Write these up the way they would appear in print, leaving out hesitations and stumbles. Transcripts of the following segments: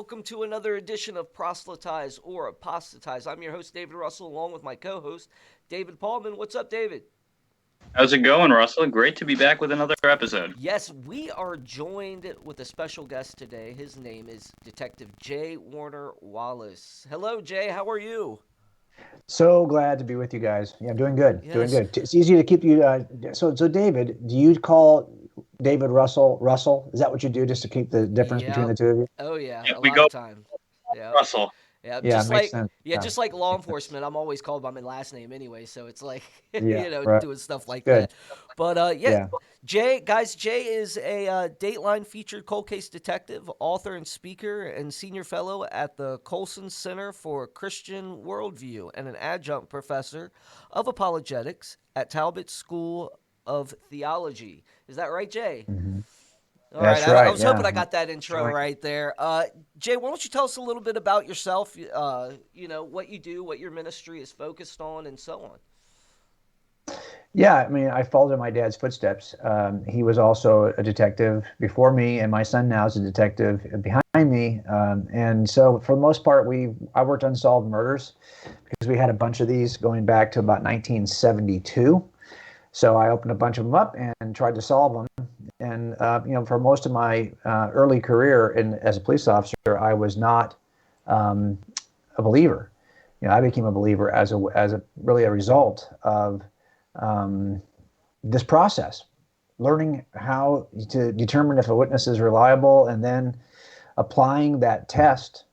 welcome to another edition of Proselytize or Apostatize. I'm your host, David Russell, along with my co-host, David Paulman. What's up, David? How's it going, Russell? Great to be back with another episode. Yes, we are joined with a special guest today. His name is Detective J.Warner Wallace. Hello, Jay. How are you? So glad to be with you guys. Yeah, doing good. Doing Yes. good. It's easy to keep you. So David, do you call David Russell Russell? Is that what you do just to keep the difference between Yep. the two of you? Oh, yeah. Yeah, A we lot go of time. Yeah. Russell. Yeah. Yeah, it Just makes like sense. yeah, Yeah, just like law makes sense. enforcement, I'm always called by my last name anyway, so it's like Yeah, right. doing stuff like Good. that. But yeah, Yeah. Jay is a Dateline featured cold case detective, author and speaker, and senior fellow at the Colson Center for Christian Worldview, and an adjunct professor of apologetics at Talbot School of Theology. Is that right, Jay? hmm All right, That's I right. was hoping Yeah. I got that intro Join. right there. Jay, why don't you tell us a little bit about yourself? What you do, what your ministry is focused on, and so on. Yeah, I mean, I followed in my dad's footsteps. He was also a detective before me, and my son now is a detective behind me. And so, for the most part, I worked unsolved murders because we had a bunch of these going back to about 1972. So I opened a bunch of them up and tried to solve them. And for most of my early career as a police officer, I was not um, a believer. I became a believer as a really a result of um, this process, learning how to determine if a witness is reliable, and then applying that test.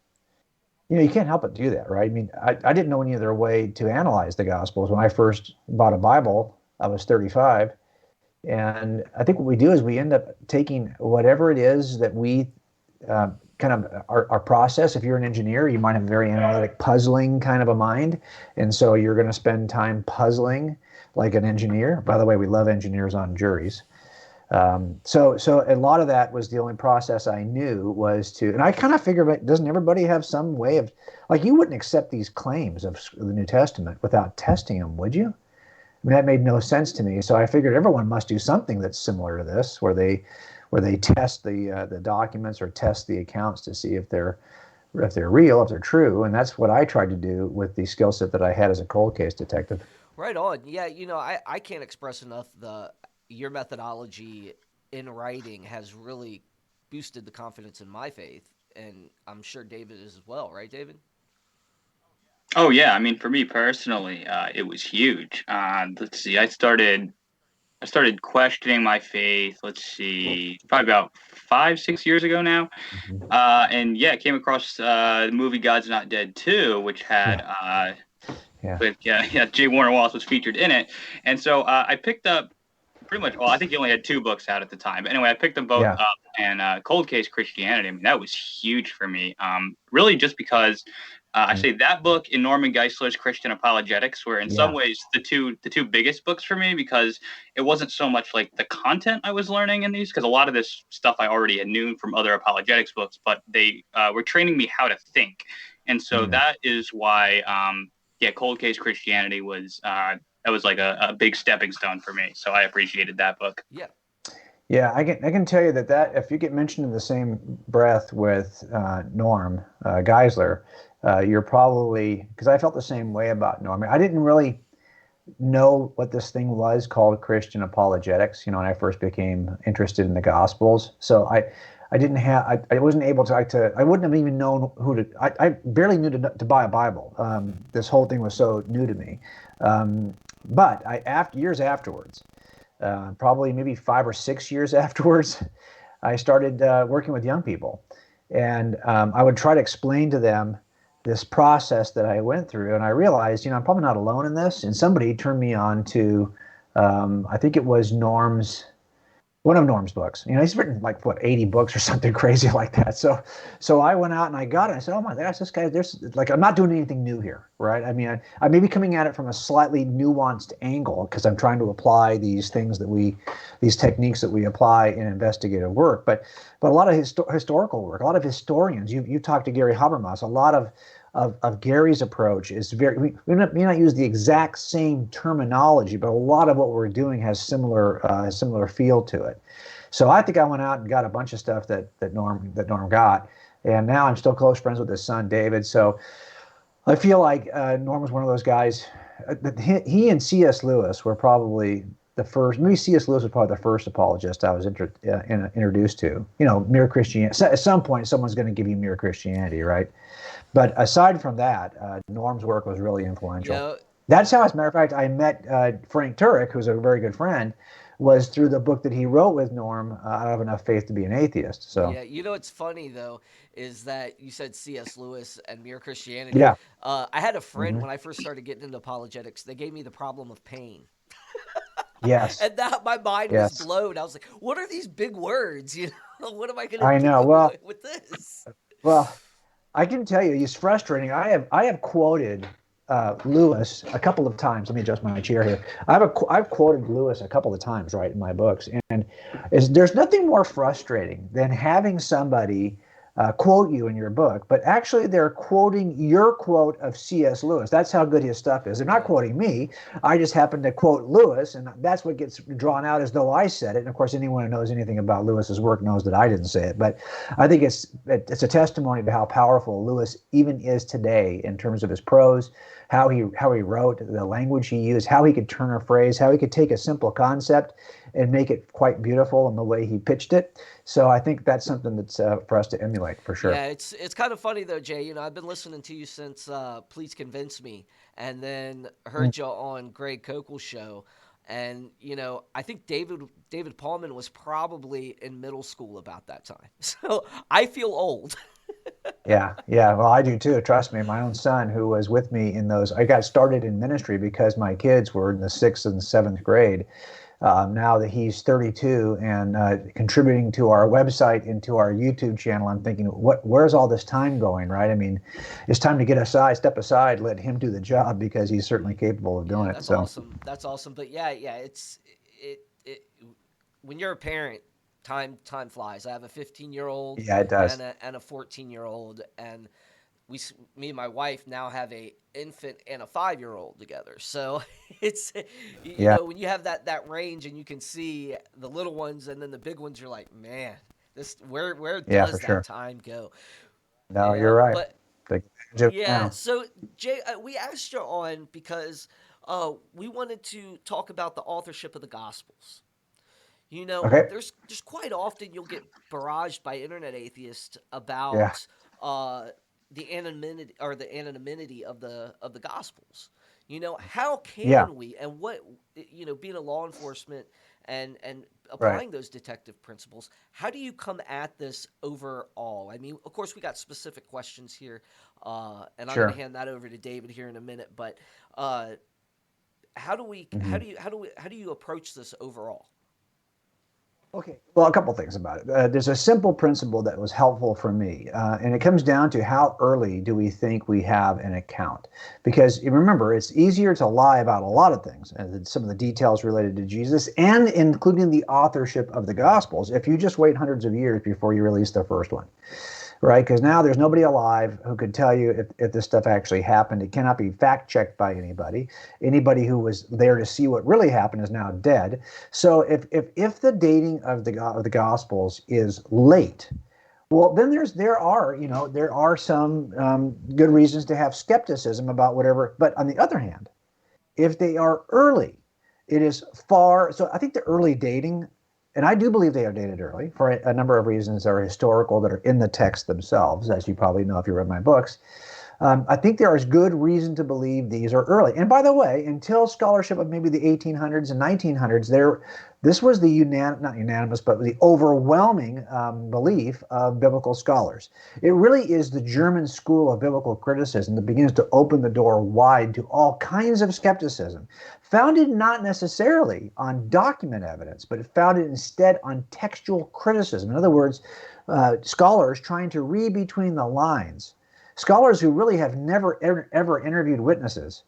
You can't help but do that, right? I mean, I didn't know any other way to analyze the Gospels. When I first bought a Bible, I was 35. And I think what we do is we end up taking whatever it is that we uh, kind of our process. If you're an engineer, you might have a very analytic, puzzling kind of a mind. And so you're going to spend time puzzling like an engineer. By the way, we love engineers on juries. So a lot of that was the only process I knew was to, and I kind of figured, doesn't everybody have some way of, like, you wouldn't accept these claims of the New Testament without testing them, would you? I mean, that made no sense to me. So I figured everyone must do something that's similar to this, where they test the documents or test the accounts to see if they're real, if they're true. And that's what I tried to do with the skill set that I had as a cold case detective. Right on. Yeah, I can't express enough your methodology in writing has really boosted the confidence in my faith, and I'm sure David is as well, right, David? Oh yeah, I mean for me personally, it was huge. Let's see, I started questioning my faith. Let's see, probably about 5, 6 years ago now. Mhm. And yeah, came across the movie God's Not Dead 2, which had Yeah, yeah, with yeah, J.Warner Wallace was featured in it. And so I picked up pretty much. Well, I think he only had 2 books out at the time. But anyway, I picked them both yeah. up, and Cold Case Christianity. I mean, that was huge for me. Really, just because I Mm. say that book and Norman Geisler's Christian Apologetics were in some Yeah. ways the two biggest books for me, because it wasn't so much like the content I was learning in these, because a lot of this stuff I already had knew from other apologetics books, but they were training me how to think. And so Mm. that is why yeah, Cold Case Christianity was that was like a big stepping stone for me. So I appreciated that book. Yeah. Yeah, I can tell you that if you get mentioned in the same breath with Norm Geisler, you're probably, because I felt the same way about Norm. I didn't really know what this thing was called Christian apologetics, when I first became interested in the Gospels. So I didn't have, I wasn't able I wouldn't have even known who to, I barely knew to buy a Bible. This whole thing was so new to me. But after years afterwards, probably maybe 5 or 6 years afterwards, I started working with young people. And I would try to explain to them this process that I went through. And I realized, I'm probably not alone in this. And somebody turned me on to, I think it was one of Norm's books. He's written like 80 books or something crazy like that. So I went out and I got it. I said, "Oh my gosh, this guy, there's like, I'm not doing anything new here, right? I mean, I may be coming at it from a slightly nuanced angle because I'm trying to apply these techniques that we apply in investigative work, but a lot of historical work, a lot of historians. You talked to Gary Habermas. A lot of Gary's approach is we may not use the exact same terminology, but a lot of what we're doing has similar feel to it. So I think I went out and got a bunch of stuff that Norm got, And now I'm still close friends with his son, David. So I feel like Norm was one of those guys. He and C.S. Lewis were probably the first. Maybe C.S. Lewis was probably the first apologist I was introduced to. Mere Christianity. So at some point, someone's going to give you Mere Christianity, right? But aside from that, Norm's work was really influential. Yeah. That's how, as a matter of fact, I met Frank Turek, who's a very good friend, was through the book that he wrote with Norm, I Have Enough Faith to Be an Atheist. So, Yeah, what's funny though is that you said C.S. Lewis and Mere Christianity. yeah. I had a friend Hmm. when I first started getting into apologetics. They gave me the problem of pain, Yes. and that my mind was Yes. blown. I was like, "What are these big words? What am I going I to know. do Well, with this?" well, I can tell you, it's frustrating. I have quoted Lewis a couple of times. Let me adjust my chair here. I've quoted Lewis a couple of times, right, in my books, and there's nothing more frustrating than having somebody quote you in your book, but actually they're quoting your quote of C.S. Lewis. That's how good his stuff is. They're not Yeah. quoting me. I just happen to quote Lewis, and that's what gets drawn out as though I said it. And of course, anyone who knows anything about Lewis's work knows that I didn't say it. But I think it's a testimony to how powerful Lewis even is today in terms of his prose, how he wrote, the language he used, how he could turn a phrase, how he could take a simple concept and make it quite beautiful in the way he pitched it. So I think that's something that's for us to emulate for sure. Yeah, it's kind of funny though, Jay. I've been listening to you since Please Convince Me, and then Mm. heard you on Greg Kokel's show. And I think David Paulman was probably in middle school about that time. So I feel old. Yeah, yeah. Well, I do too. Trust me. My own son, who was with me in those, I got started in ministry because my kids were in the sixth and seventh grade. Now that he's 32 and contributing to our website and to our YouTube channel, I'm thinking, where's all this time going, right? I mean, it's time to step aside, let him do the job because he's certainly capable of doing Yeah, it. that's So, awesome. That's awesome. But yeah, it when you're a parent, time flies. I have a 15-year-old yeah, it does. and a 14-year-old, and me and my wife now have a infant and a 5-year-old together. So it's Yeah, when you have that range and you can see the little ones and then the big ones, you're like, man, this where yeah, for does that sure. time go? No, you're right. But Take advantage of it yeah, now. so Jay, we asked you on because we wanted to talk about the authorship of the Gospels. Okay. There's quite often you'll get barraged by internet atheists Yeah, about the anonymity of the Gospels. How yeah, can we and what being a law enforcement and right. applying those detective principles, how do you come at this overall? I mean, of course, we got specific questions here, and I'm going to Sure. hand that over to David here in a minute. But uh, Hmm. how do you approach this overall? Okay, well, a couple things about it. There's a simple principle that was helpful for me, and it comes down to how early do we think we have an account? Because remember, it's easier to lie about a lot of things, and some of the details related to Jesus, and including the authorship of the Gospels, if you just wait hundreds of years before you release the first one, right? Because now there's nobody alive who could tell you if this stuff actually happened. It cannot be fact checked by anybody. Anybody who was there to see what really happened is now dead. So if the dating of the Gospels is late, well, then there are some good reasons to have skepticism about whatever. But on the other hand, if they are early, it is far. So I think the early dating, and I do believe they are dated early for a number of reasons that are historical that are in the text themselves, as you probably know if you read my books. I think there is good reason to believe these are early. And by the way, until scholarship of maybe the 1800s and 1900s, this was the not unanimous, but the overwhelming belief of biblical scholars. It really is the German school of biblical criticism that begins to open the door wide to all kinds of skepticism, founded not necessarily on document evidence, but founded instead on textual criticism. In other words, scholars trying to read between the lines, scholars who really have never ever interviewed witnesses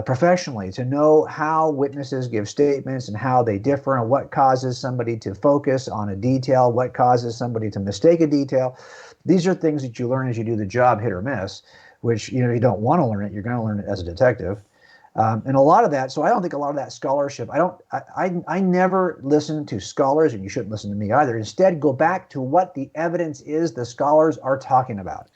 professionally to know how witnesses give statements and how they differ and what causes somebody to focus on a detail, what causes somebody to mistake a detail. These are things that you learn as you do the job, hit or miss, which you don't want to learn it. You're going to learn it as a detective. And a lot of that, so I don't think a lot of that scholarship, I never listen to scholars, and you shouldn't listen to me either. Instead, go back to what the evidence is the scholars are talking about.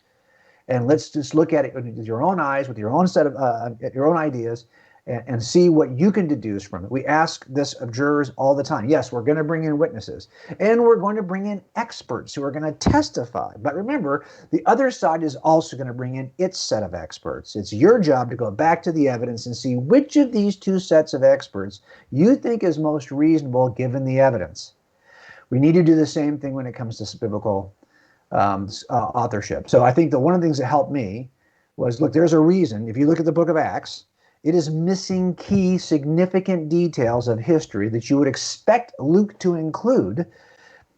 And let's just look at it with your own eyes, with your own set of your own ideas, and see what you can deduce from it. We ask this of jurors all the time. Yes, we're going to bring in witnesses, and we're going to bring in experts who are going to testify. But remember, the other side is also going to bring in its set of experts. It's your job to go back to the evidence and see which of these two sets of experts you think is most reasonable given the evidence. We need to do the same thing when it comes to biblical authorship. So I think that one of the things that helped me was, look, there's a reason. If you look at the book of Acts, it is missing key significant details of history that you would expect Luke to include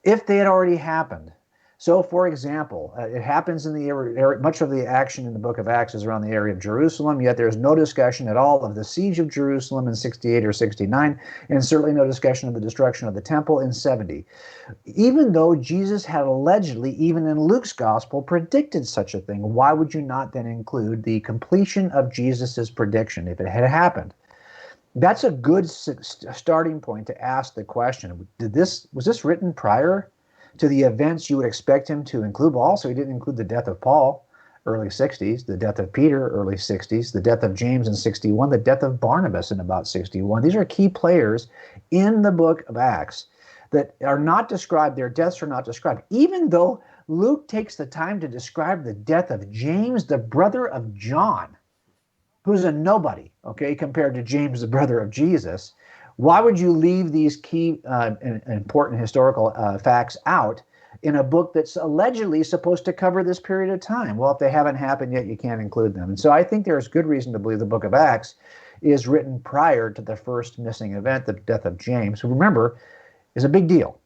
if they had already happened. So, for example, it happens in the area, much of the action in the book of Acts is around the area of Jerusalem, yet there's no discussion at all of the siege of Jerusalem in 68 or 69, and certainly no discussion of the destruction of the temple in 70. Even though Jesus had allegedly, even in Luke's gospel, predicted such a thing, why would you not then include the completion of Jesus's prediction if it had happened? That's a good starting point to ask the question, was this written prior to the events you would expect him to include? Also, he didn't include the death of Paul, early 60s, the death of Peter, early 60s, the death of James in 61, the death of Barnabas in about 61. These are key players in the book of Acts that are not described, their deaths are not described, even though Luke takes the time to describe the death of James, the brother of John, who's a nobody, okay, compared to James, the brother of Jesus. Why would you leave these key important historical facts out in a book that's allegedly supposed to cover this period of time? Well, if they haven't happened yet, you can't include them. And so I think there's good reason to believe the book of Acts is written prior to the first missing event, the death of James, who, remember, is a big deal.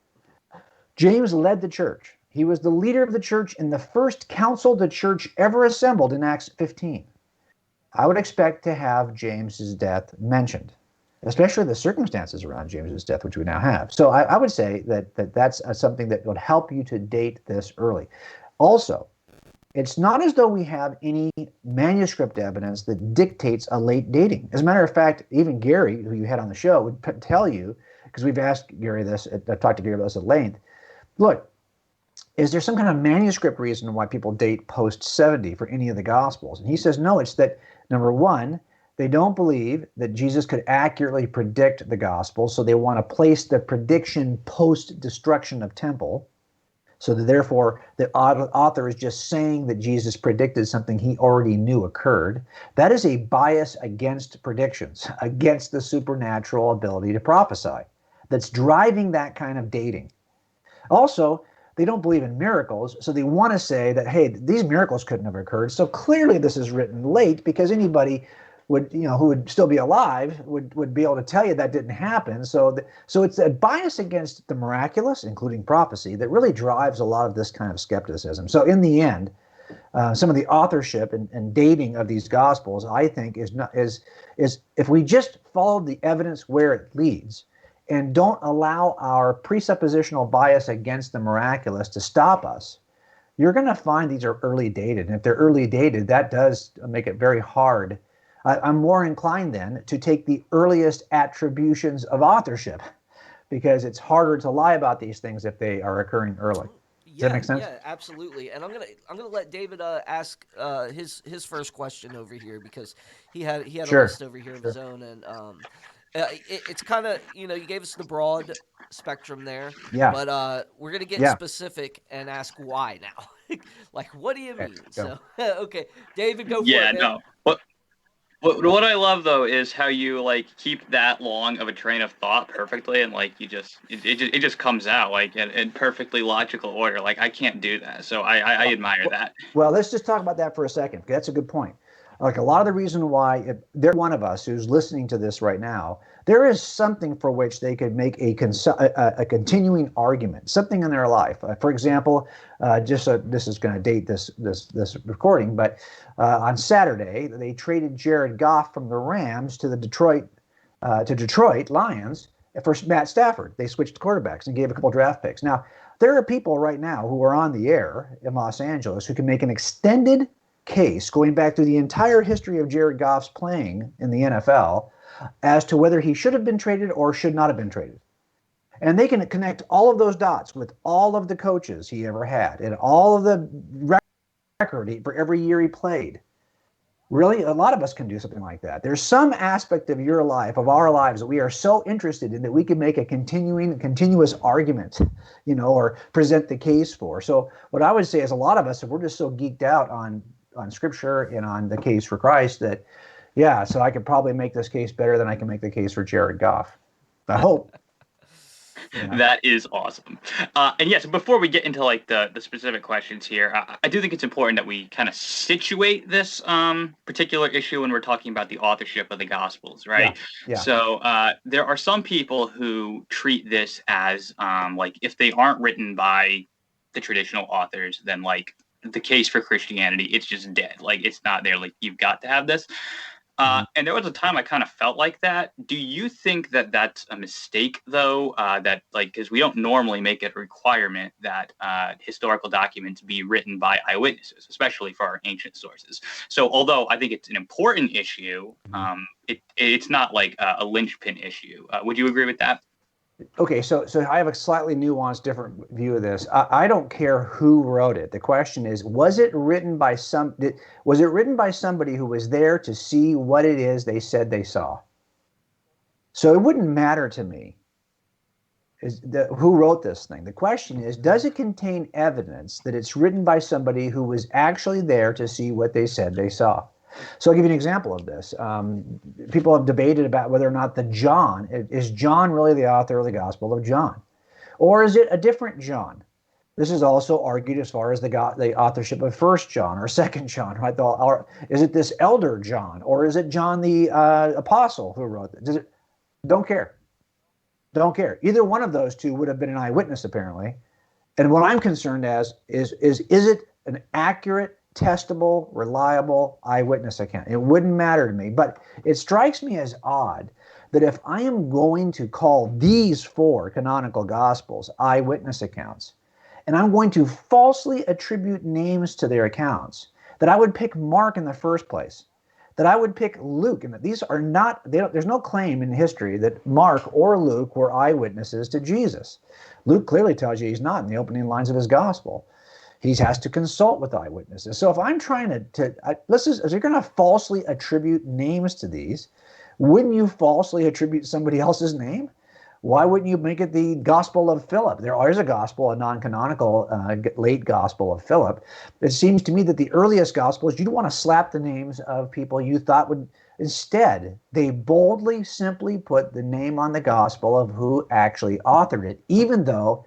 James led the church. He was the leader of the church in the first council the church ever assembled in Acts 15. I would expect to have James's death mentioned, especially the circumstances around James's death, which we now have. So I would say that's something that would help you to date this early. Also, it's not as though we have any manuscript evidence that dictates a late dating. As a matter of fact, even Gary, who you had on the show, would tell you, because we've asked Gary this, I've talked to Gary about this at length, look, is there some kind of manuscript reason why people date post 70 for any of the Gospels? And he says, no, it's that, number one, they don't believe that Jesus could accurately predict the gospel, so they want to place the prediction post-destruction of temple, so that therefore the author is just saying that Jesus predicted something he already knew occurred. That is a bias against predictions, against the supernatural ability to prophesy, that's driving that kind of dating. Also, they don't believe in miracles, so they want to say that, hey, these miracles couldn't have occurred, so clearly this is written late, because anybody who would still be alive would be able to tell you that didn't happen. So it's a bias against the miraculous, including prophecy, that really drives a lot of this kind of skepticism. So in the end, some of the authorship and dating of these Gospels, I think, is if we just follow the evidence where it leads, and don't allow our presuppositional bias against the miraculous to stop us, you're going to find these are early dated. And if they're early dated, that does make it very hard. I'm more inclined then to take the earliest attributions of authorship, because it's harder to lie about these things if they are occurring early. Does that make sense? Yeah, absolutely. And I'm gonna let David ask his first question over here, because he had a Sure. list over here of his own, and it's kind of, you gave us the broad spectrum there, Yeah. but we're gonna get Yeah. specific and ask why now. Like, what do you Okay, mean? go. So okay, David, go for Yeah, it, man. no. What I love though is how you like keep that long of a train of thought perfectly, and like it just comes out like in perfectly logical order. Like I can't do that, so I admire that. Well, let's just talk about that for a second. That's a good point. Like, a lot of the reason why they're one of us who's listening to this right now, there is something for which they could make a continuing argument, something in their life. For example, this is going to date this recording, but on Saturday they traded Jared Goff from the Rams to the Detroit Lions for Matt Stafford. They switched quarterbacks and gave a couple draft picks. Now, there are people right now who are on the air in Los Angeles who can make an extended case going back through the entire history of Jared Goff's playing in the NFL as to whether he should have been traded or should not have been traded. And they can connect all of those dots with all of the coaches he ever had and all of the record for every year he played. Really, a lot of us can do something like that. There's some aspect of your life, of our lives, that we are so interested in that we can make a continuous argument, or present the case for. So what I would say is a lot of us, if we're just so geeked out on Scripture and on the case for Christ that, yeah, so I could probably make this case better than I can make the case for Jared Goff. I hope. That is awesome. And yes, before we get into like the specific questions here, I do think it's important that we kind of situate this particular issue when we're talking about the authorship of the Gospels, right? Yeah. So there are some people who treat this as like if they aren't written by the traditional authors, then like the case for Christianity, it's just dead. Like it's not there. Like you've got to have this. And there was a time I kind of felt like that. Do you think that that's a mistake, though? That like because we don't normally make it a requirement that historical documents be written by eyewitnesses, especially for our ancient sources. So, although I think it's an important issue, it's not like a linchpin issue. Would you agree with that? Okay, so I have a slightly nuanced, different view of this. I don't care who wrote it. The question is, was it written by somebody who was there to see what it is they said they saw? So it wouldn't matter to me who wrote this thing. The question is, does it contain evidence that it's written by somebody who was actually there to see what they said they saw? So I'll give you an example of this. People have debated about whether or not is John really the author of the Gospel of John? Or is it a different John? This is also argued as far as the authorship of 1 John or 2 John, right? Or is it this elder John? Or is it John the apostle who wrote it? Don't care. Don't care. Either one of those two would have been an eyewitness, apparently. And what I'm concerned as is it an accurate, testable, reliable eyewitness account? It wouldn't matter to me, but it strikes me as odd that if I am going to call these 4 canonical Gospels eyewitness accounts, and I'm going to falsely attribute names to their accounts, that I would pick Mark in the first place, that I would pick Luke, and that these are not, there's no claim in history that Mark or Luke were eyewitnesses to Jesus. Luke clearly tells you he's not in the opening lines of his Gospel. He has to consult with eyewitnesses. So if I'm trying if you're going to falsely attribute names to these, wouldn't you falsely attribute somebody else's name? Why wouldn't you make it the Gospel of Philip? There is a gospel, a non-canonical late Gospel of Philip. It seems to me that the earliest Gospels, you don't want to slap the names of people you thought would. Instead, they boldly simply put the name on the Gospel of who actually authored it, even though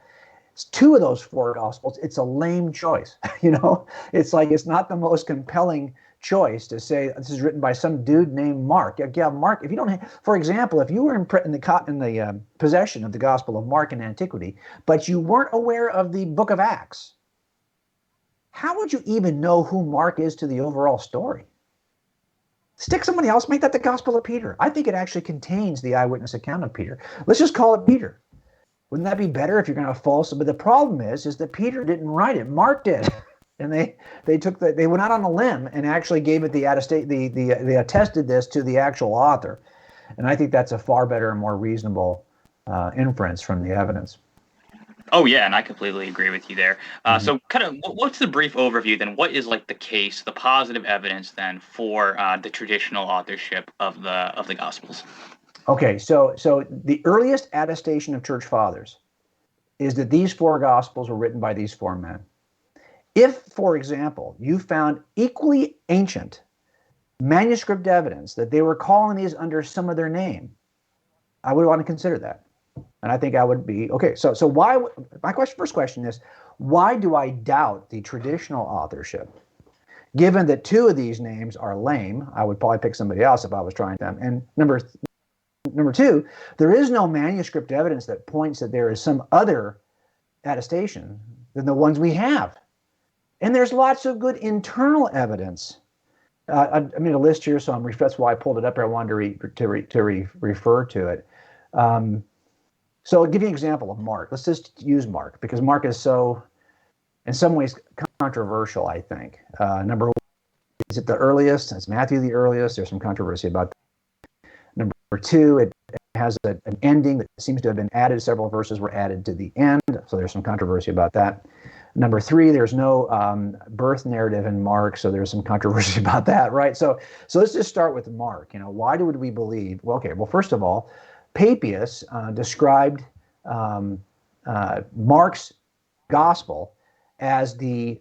2 of those 4 Gospels, it's a lame choice. It's like it's not the most compelling choice to say this is written by some dude named Mark. Yeah, Mark. If you don't, for example, if you were in the possession of the Gospel of Mark in antiquity, but you weren't aware of the Book of Acts, how would you even know who Mark is to the overall story? Stick somebody else, make that the Gospel of Peter. I think it actually contains the eyewitness account of Peter. Let's just call it Peter. Wouldn't that be better if you're going to false? But the problem is that Peter didn't write it. Mark did, and they went out on a limb and actually gave it the attestate. They attested this to the actual author, and I think that's a far better and more reasonable inference from the evidence. Oh yeah, and I completely agree with you there. So, kind of, what's the brief overview then? What is like the case, the positive evidence then for the traditional authorship of the Gospels? Okay, so the earliest attestation of church fathers is that these 4 Gospels were written by these 4 men. If, for example, you found equally ancient manuscript evidence that they were calling these under some other name, I would want to consider that. And I think I would be, okay, so why, first question is, why do I doubt the traditional authorship? Given that 2 of these names are lame, I would probably pick somebody else if I was trying them. And Number 2, there is no manuscript evidence that points that there is some other attestation than the ones we have. And there's lots of good internal evidence. I made a list here, so that's why I pulled it up here. I wanted to refer to it. So I'll give you an example of Mark. Let's just use Mark, because Mark is so, in some ways, controversial, I think. Number Is it the earliest? Is Matthew the earliest? There's some controversy about that. Number two, it has an ending that seems to have been added. Several verses were added to the end, so there's some controversy about that. Number three, there's no birth narrative in Mark, so there's some controversy about that, right? So let's just start with Mark. Why would we believe? Well, okay. Well, first of all, Papias described Mark's gospel as the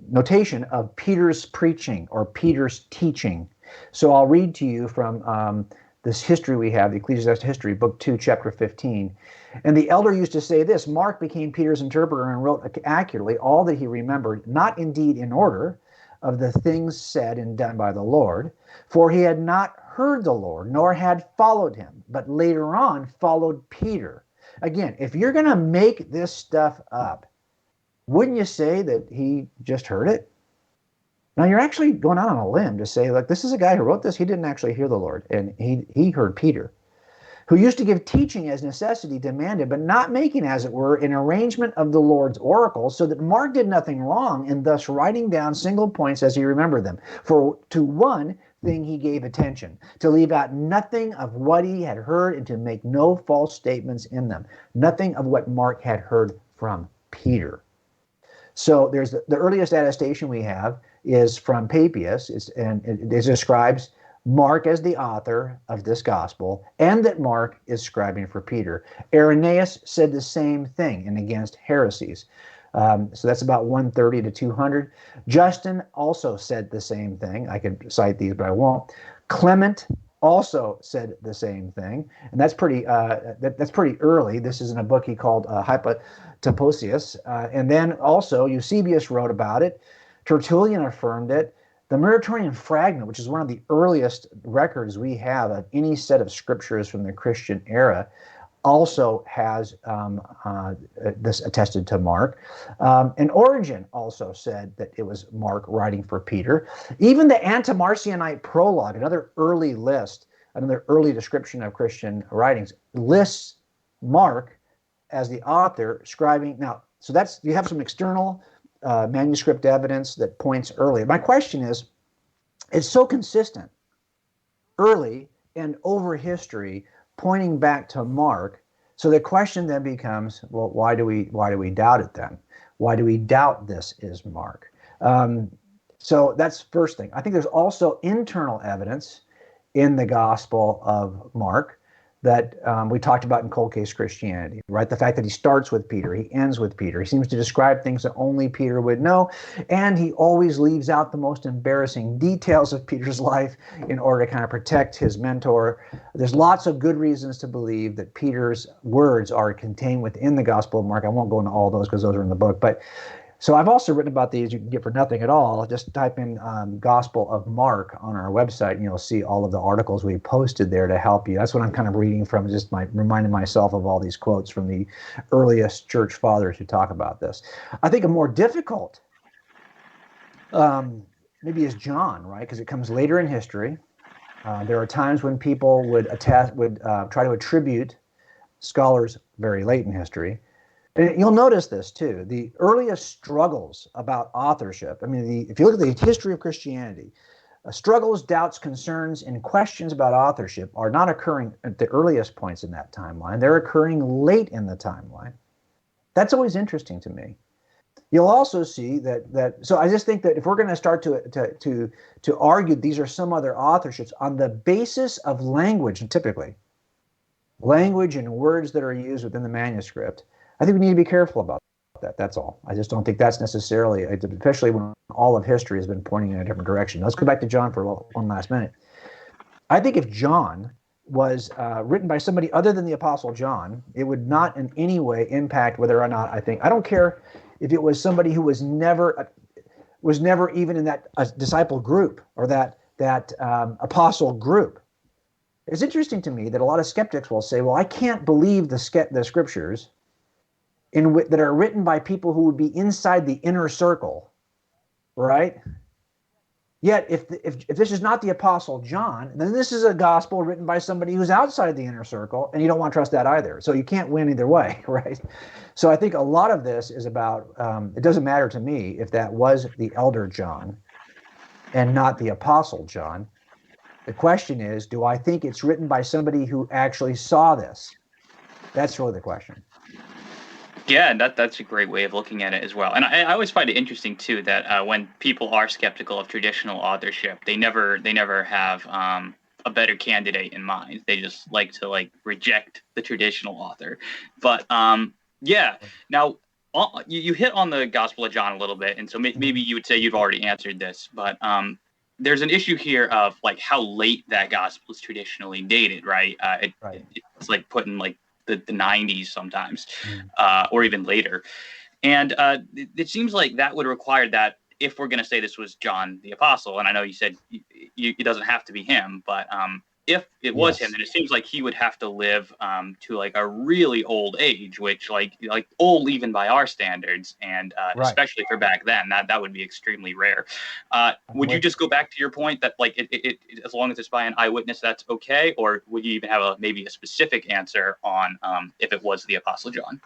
notation of Peter's preaching or Peter's teaching. So I'll read to you from this history we have, the Ecclesiastes history, book 2, chapter 15. And the elder used to say this: Mark became Peter's interpreter and wrote accurately all that he remembered, not indeed in order, of the things said and done by the Lord, for he had not heard the Lord, nor had followed him, but later on followed Peter. Again, if you're going to make this stuff up, wouldn't you say that he just heard it? Now, you're actually going out on a limb to say, like, this is a guy who wrote this. He didn't actually hear the Lord, and he heard Peter, who used to give teaching as necessity demanded, but not making, as it were, an arrangement of the Lord's oracles, so that Mark did nothing wrong in thus writing down single points as he remembered them. For to one thing he gave attention, to leave out nothing of what he had heard and to make no false statements in them. Nothing of what Mark had heard from Peter. So there's the earliest attestation we have is from Papias, and it describes Mark as the author of this gospel, and that Mark is scribing for Peter. Irenaeus said the same thing, and against heresies. So that's about 130 to 200. Justin also said the same thing. I could cite these, but I won't. Clement also said the same thing, and that's pretty early. This is in a book he called Hypotyposius, and then also Eusebius wrote about it. Tertullian affirmed it. The Muratorian fragment, which is one of the earliest records we have of any set of scriptures from the Christian era, also has this attested to Mark. And Origen also said that it was Mark writing for Peter. Even the Antimarcionite prologue, another early list, another early description of Christian writings, lists Mark as the author scribing. Now, so that's, you have some external manuscript evidence that points early. My question is, it's so consistent early and over history pointing back to Mark. So the question then becomes, well, why do we doubt it then? Why do we doubt this is Mark? So that's first thing. I think there's also internal evidence in the Gospel of Mark that we talked about in Cold Case Christianity, right? The fact that he starts with Peter, he ends with Peter. He seems to describe things that only Peter would know, and he always leaves out the most embarrassing details of Peter's life in order to kind of protect his mentor. There's lots of good reasons to believe that Peter's words are contained within the Gospel of Mark. I won't go into all those because those are in the book, but so I've also written about these. You can get for nothing at all. Just type in Gospel of Mark on our website, and you'll see all of the articles we posted there to help you. That's what I'm kind of reading from, just reminding myself of all these quotes from the earliest church fathers who talk about this. I think a more difficult maybe is John, right? Because it comes later in history. There are times when people would try to attribute scholars very late in history. And you'll notice this too. The earliest struggles about authorship, I mean, if you look at the history of Christianity, struggles, doubts, concerns, and questions about authorship are not occurring at the earliest points in that timeline. They're occurring late in the timeline. That's always interesting to me. You'll also see that so I just think that if we're going to start to argue these are some other authorships on the basis of language, and typically language and words that are used within the manuscript, I think we need to be careful about that. That's all. I just don't think that's necessarily, especially when all of history has been pointing in a different direction. Let's go back to John for one last minute. I think if John was written by somebody other than the Apostle John, it would not in any way impact whether or not I don't care if it was somebody who was never even in that disciple group or that apostle group. It's interesting to me that a lot of skeptics will say, well, I can't believe the scriptures that are written by people who would be inside the inner circle, right? Yet, if this is not the Apostle John, then this is a gospel written by somebody who's outside the inner circle, and you don't want to trust that either. So you can't win either way, right? So I think a lot of this is about, it doesn't matter to me if that was the elder John and not the Apostle John. The question is, do I think it's written by somebody who actually saw this? That's really the question. Yeah, that's a great way of looking at it as well. And I always find it interesting too that when people are skeptical of traditional authorship, they never have a better candidate in mind. They just like to reject the traditional author. But yeah, now you hit on the Gospel of John a little bit, and so maybe you would say you've already answered this, but there's an issue here of how late that gospel is traditionally dated, right? Right. It's like putting the 90s sometimes, or even later. And it seems like that would require that if we're going to say this was John the Apostle, and I know you said it doesn't have to be him, but if it was him, then it seems like he would have to live to a really old age, which like old even by our standards, and especially for back then, that would be extremely rare. Would you just go back to your point that it as long as it's by an eyewitness, that's okay, or would you even have maybe a specific answer on if it was the Apostle John?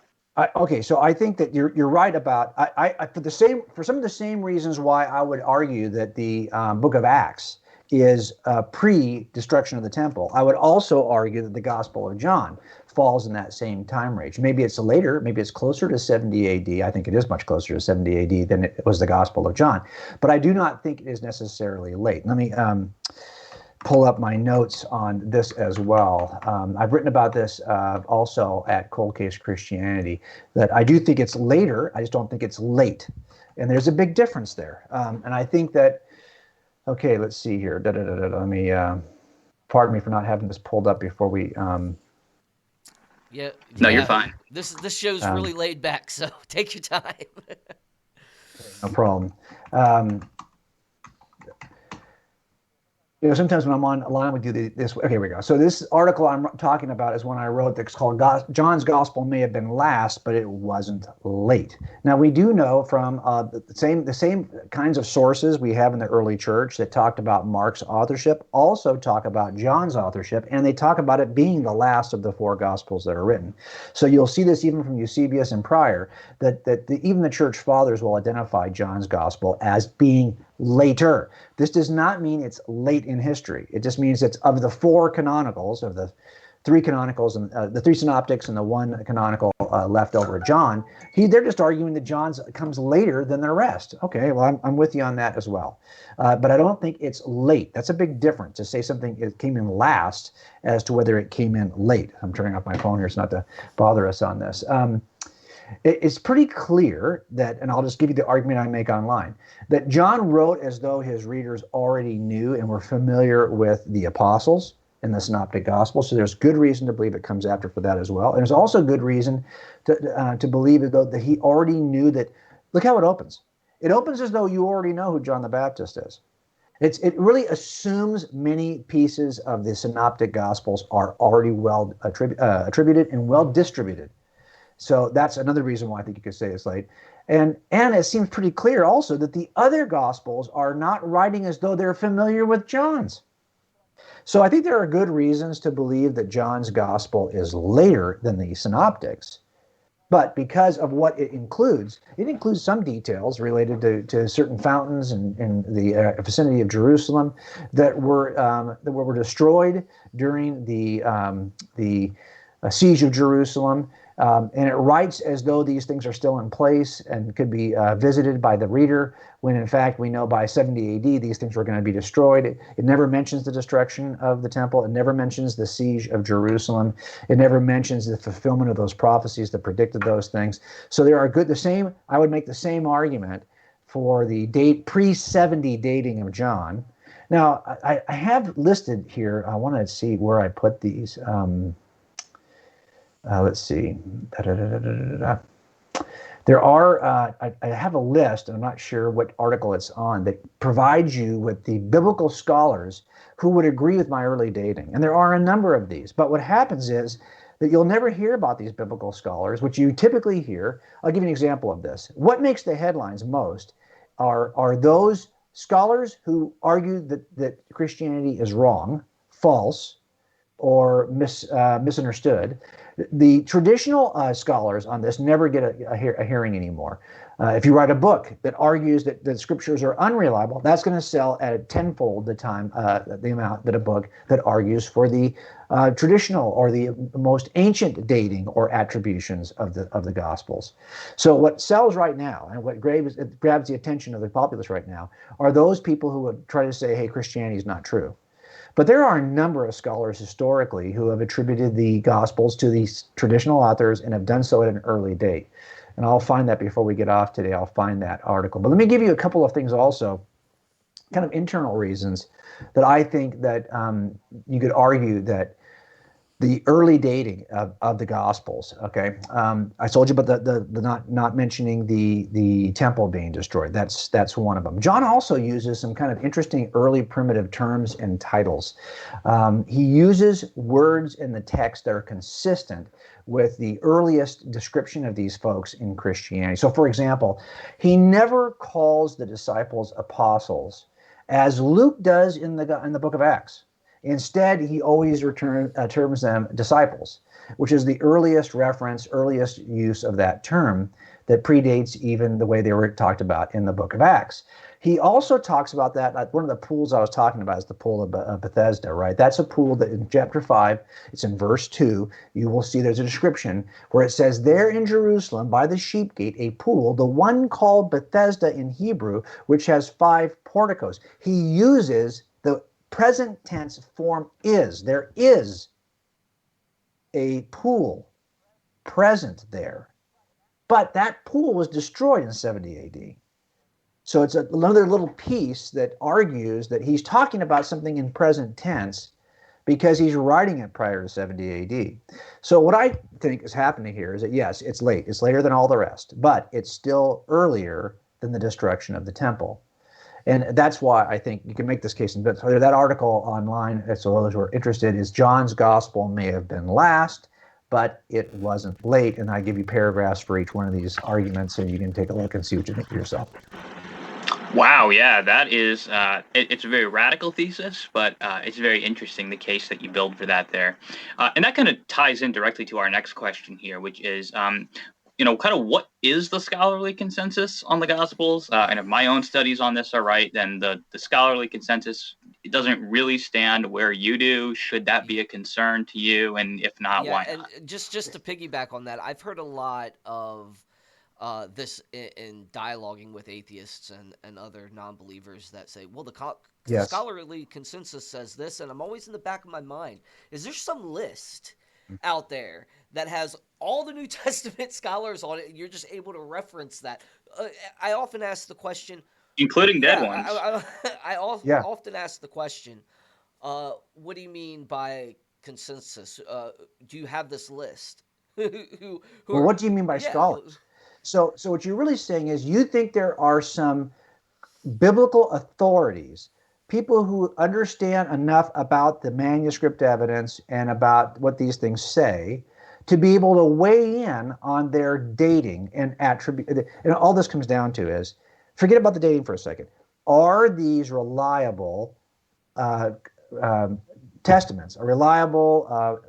Okay, so I think that you're right about for some of the same reasons why I would argue that the Book of Acts is pre-destruction of the temple. I would also argue that the Gospel of John falls in that same time range. Maybe it's later, maybe it's closer to 70 AD. I think it is much closer to 70 AD than it was the Gospel of John. But I do not think it is necessarily late. Let me pull up my notes on this as well. I've written about this also at Cold Case Christianity, that I do think it's later. I just don't think it's late. And there's a big difference there. And I think that, okay, let's see here. Let me, pardon me for not having this pulled up before we. No, you're fine. This show's really laid back, so take your time. No problem. Sometimes when I'm on a line with you, this. Okay, here we go. So this article I'm talking about is one I wrote that's called John's Gospel May Have Been Last, but it wasn't late. Now, we do know from the same kinds of sources we have in the early church that talked about Mark's authorship, also talk about John's authorship, and they talk about it being the last of the four Gospels that are written. So you'll see this even from Eusebius and prior, that even the church fathers will identify John's Gospel as being later. This does not mean it's late in history. It just means it's of the four canonicals, of the three canonicals, and the three synoptics and the one canonical left over of John. They're just arguing that John's comes later than the rest. Okay, well, I'm with you on that as well. But I don't think it's late. That's a big difference to say something it came in last as to whether it came in late. I'm turning off my phone here so not to bother us on this. It's pretty clear that, and I'll just give you the argument I make online, that John wrote as though his readers already knew and were familiar with the apostles in the Synoptic Gospel. So there's good reason to believe it comes after for that as well. And there's also good reason to believe as though that he already knew that. Look how it opens. It opens as though you already know who John the Baptist is. It really assumes many pieces of the Synoptic Gospels are already well attributed and well distributed. So that's another reason why I think you could say it's late. And it seems pretty clear also that the other Gospels are not writing as though they're familiar with John's. So I think there are good reasons to believe that John's Gospel is later than the Synoptics. But because of what it includes some details related to certain fountains in the vicinity of Jerusalem that were destroyed during the siege of Jerusalem. And it writes as though these things are still in place and could be visited by the reader, when in fact we know by 70 AD these things were going to be destroyed. It never mentions the destruction of the temple. It never mentions the siege of Jerusalem. It never mentions the fulfillment of those prophecies that predicted those things. So there are I would make the same argument for the pre-70 dating of John. Now, I have listed here, I want to see where I put these. Let's see. There are, I have a list, and I'm not sure what article it's on, that provides you with the biblical scholars who would agree with my early dating. And there are a number of these. But what happens is that you'll never hear about these biblical scholars, which you typically hear. I'll give you an example of this. What makes the headlines most are those scholars who argue that Christianity is wrong, false, or misunderstood. The traditional scholars on this never get a hearing anymore. If you write a book that argues that the scriptures are unreliable, that's going to sell at a tenfold the amount that a book that argues for the traditional or the most ancient dating or attributions of the Gospels. So what sells right now, and what grabs the attention of the populace right now, are those people who would try to say, "Hey, Christianity is not true." But there are a number of scholars historically who have attributed the Gospels to these traditional authors and have done so at an early date. And I'll find that before we get off today. I'll find that article. But let me give you a couple of things also, kind of internal reasons that I think that you could argue that the early dating of the Gospels. Okay, I told you about the not mentioning the temple being destroyed. That's one of them. John also uses some kind of interesting early primitive terms and titles. He uses words in the text that are consistent with the earliest description of these folks in Christianity. So, for example, he never calls the disciples apostles, as Luke does in the book of Acts. Instead, he always terms them disciples, which is the earliest reference, earliest use of that term that predates even the way they were talked about in the book of Acts. He also talks about that, like one of the pools I was talking about is the pool of Bethesda, right? That's a pool that in chapter 5, it's in verse 2, you will see there's a description where it says, "There in Jerusalem by the sheep gate, a pool, the one called Bethesda in Hebrew, which has 5 porticos." He uses the present tense form is. There is a pool present there. But that pool was destroyed in 70 AD. So it's another little piece that argues that he's talking about something in present tense because he's writing it prior to 70 AD. So what I think is happening here is that, yes, it's late. It's later than all the rest, but it's still earlier than the destruction of the temple. And that's why I think you can make this case. So that article online, so those who are interested, is John's Gospel may have been last, but it wasn't late. And I give you paragraphs for each one of these arguments, and you can take a look and see what you think for yourself. Wow, yeah, that is, it's a very radical thesis, but it's very interesting, the case that you build for that there. And that kind of ties in directly to our next question here, which is, kind of what is the scholarly consensus on the Gospels? And if my own studies on this are right, then the scholarly consensus, it doesn't really stand where you do. Should that be a concern to you? And if not, why not? And just to piggyback on that, I've heard a lot of this in dialoguing with atheists and other non-believers that say, well, the scholarly consensus says this, and I'm always in the back of my mind, is there some list out there that has all the New Testament scholars on it, and you're just able to reference that? I often ask the question, including dead ones. I often ask the question, what do you mean by consensus? Do you have this list? What do you mean by scholars? So what you're really saying is you think there are some biblical authorities, people who understand enough about the manuscript evidence and about what these things say to be able to weigh in on their dating and attribute. And all this comes down to is, forget about the dating for a second. Are these reliable testaments, or reliable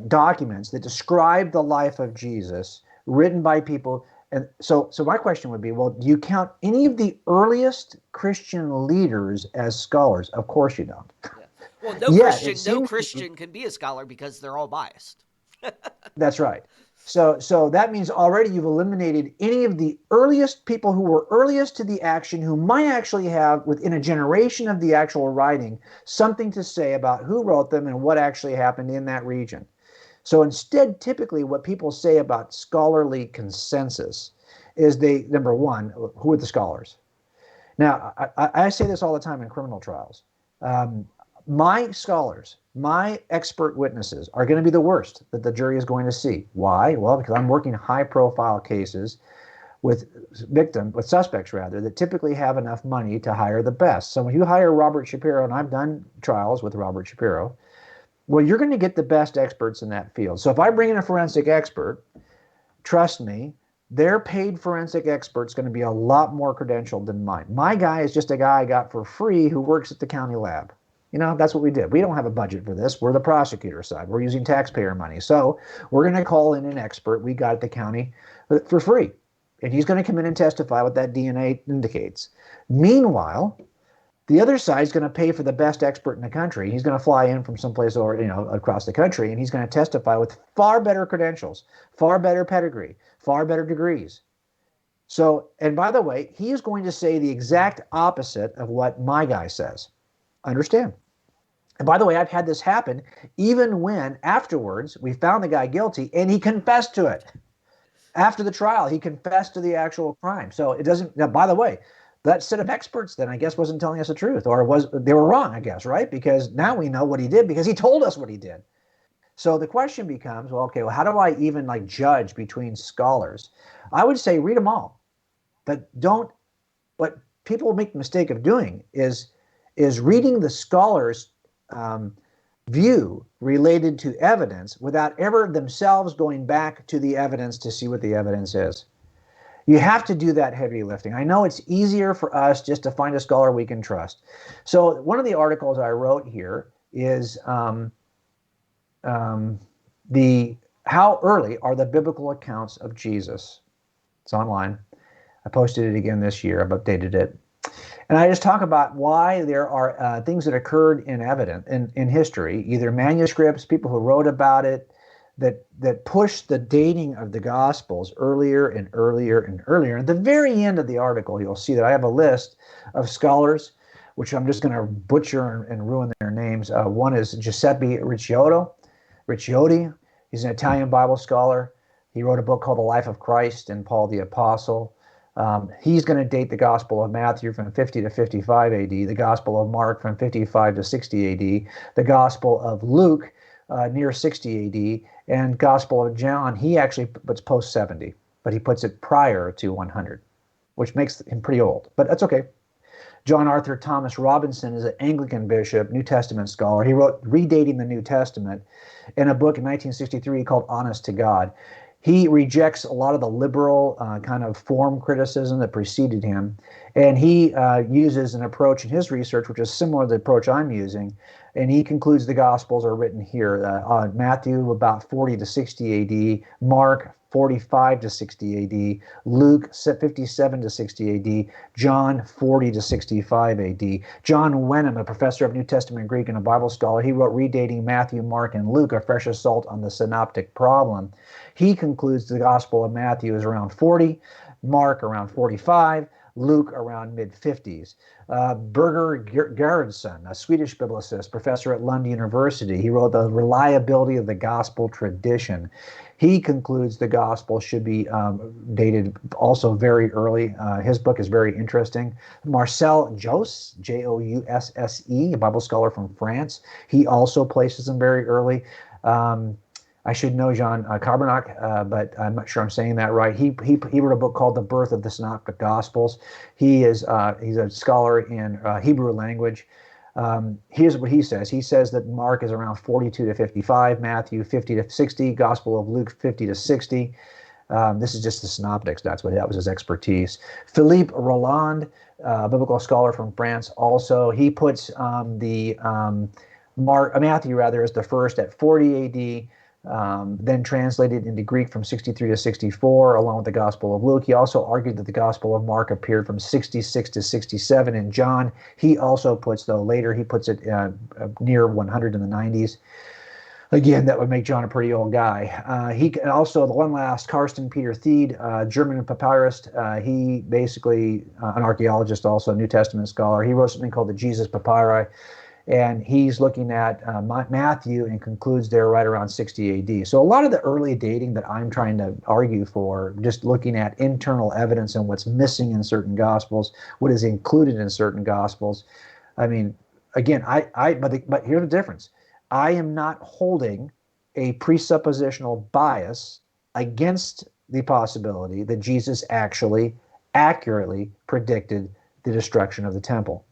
documents that describe the life of Jesus, written by people? And so my question would be, well, do you count any of the earliest Christian leaders as scholars? Of course you don't. Yeah. Well, no Christian can be a scholar because they're all biased. That's right. So that means already you've eliminated any of the earliest people who were earliest to the action, who might actually have, within a generation of the actual writing, something to say about who wrote them and what actually happened in that region. So instead, typically what people say about scholarly consensus is number one, who are the scholars? Now, I say this all the time in criminal trials. My scholars, my expert witnesses are going to be the worst that the jury is going to see. Why? Well, because I'm working high-profile cases with suspects that typically have enough money to hire the best. So when you hire Robert Shapiro, and I've done trials with Robert Shapiro, well, you're going to get the best experts in that field. So if I bring in a forensic expert, trust me, their paid forensic expert's going to be a lot more credentialed than mine. My guy is just a guy I got for free who works at the county lab. That's what we did. We don't have a budget for this. We're the prosecutor side. We're using taxpayer money. So we're going to call in an expert we got at the county for free. And he's going to come in and testify what that DNA indicates. Meanwhile, the other side is going to pay for the best expert in the country. He's going to fly in from someplace or across the country, and he's going to testify with far better credentials, far better pedigree, far better degrees. So, and by the way, he is going to say the exact opposite of what my guy says. Understand? And by the way, I've had this happen even when afterwards we found the guy guilty and he confessed to it. After the trial, he confessed to the actual crime. So it doesn't, now, by the way, that set of experts then I guess wasn't telling us the truth, or they were wrong, I guess, right? Because now we know what he did because he told us what he did. So the question becomes, well, okay, well, how do I even judge between scholars? I would say read them all, but don't. What people make the mistake of doing is reading the scholars' view related to evidence without ever themselves going back to the evidence to see what the evidence is. You have to do that heavy lifting. I know it's easier for us just to find a scholar we can trust. So one of the articles I wrote here is how early are the biblical accounts of Jesus? It's online. I posted it again this year. I've updated it. And I just talk about why there are things that occurred in history, either manuscripts, people who wrote about it, that push the dating of the Gospels earlier and earlier and earlier. At the very end of the article, you'll see that I have a list of scholars, which I'm just going to butcher and ruin their names. One is Giuseppe Ricciotti. He's an Italian Bible scholar. He wrote a book called The Life of Christ and Paul the Apostle. He's going to date the Gospel of Matthew from 50 to 55 AD, the Gospel of Mark from 55 to 60 AD, the Gospel of Luke near 60 AD, and Gospel of John, he actually puts post 70, but he puts it prior to 100, which makes him pretty old, but that's okay. John Arthur Thomas Robinson is an Anglican bishop, New Testament scholar. He wrote Redating the New Testament in a book in 1963 called Honest to God. He rejects a lot of the liberal kind of form criticism that preceded him, and he uses an approach in his research which is similar to the approach I'm using, and he concludes the Gospels are written here. Matthew about 40 to 60 AD, Mark 45 to 60 AD, Luke 57 to 60 AD, John 40 to 65 AD. John Wenham, a professor of New Testament Greek and a Bible scholar, he wrote Redating Matthew, Mark, and Luke, a fresh assault on the synoptic problem. He concludes the Gospel of Matthew is around 40, Mark around 45, Luke around mid-50s. Birger Gerhardsson, a Swedish biblicist, professor at Lund University, he wrote The Reliability of the Gospel Tradition. He concludes the Gospel should be dated also very early. His book is very interesting. Marcel Jousse, Jousse, a Bible scholar from France, he also places them very early. I should know Jean Carbonac, but I'm not sure I'm saying that right. He wrote a book called The Birth of the Synoptic Gospels. He's a scholar in Hebrew language. Here's what he says. He says that Mark is around 42 to 55, Matthew 50 to 60, Gospel of Luke 50 to 60. This is just the synoptics. That was his expertise. Philippe Roland, a biblical scholar from France, also he puts Matthew as the first at 40 A.D. Then translated into Greek from 63 to 64, along with the Gospel of Luke. He also argued that the Gospel of Mark appeared from 66 to 67 in John. He also puts, though later, he puts it near 100 in the 90s. Again, that would make John a pretty old guy. He can also, the one last, Karsten Peter Thied, German papyrist. He basically, an archaeologist, also a New Testament scholar. He wrote something called the Jesus Papyri. And he's looking at Matthew and concludes there right around 60 AD. So a lot of the early dating that I'm trying to argue for, just looking at internal evidence and what's missing in certain Gospels, what is included in certain Gospels. I mean, again, but here's the difference. I am not holding a presuppositional bias against the possibility that Jesus actually accurately predicted the destruction of the temple.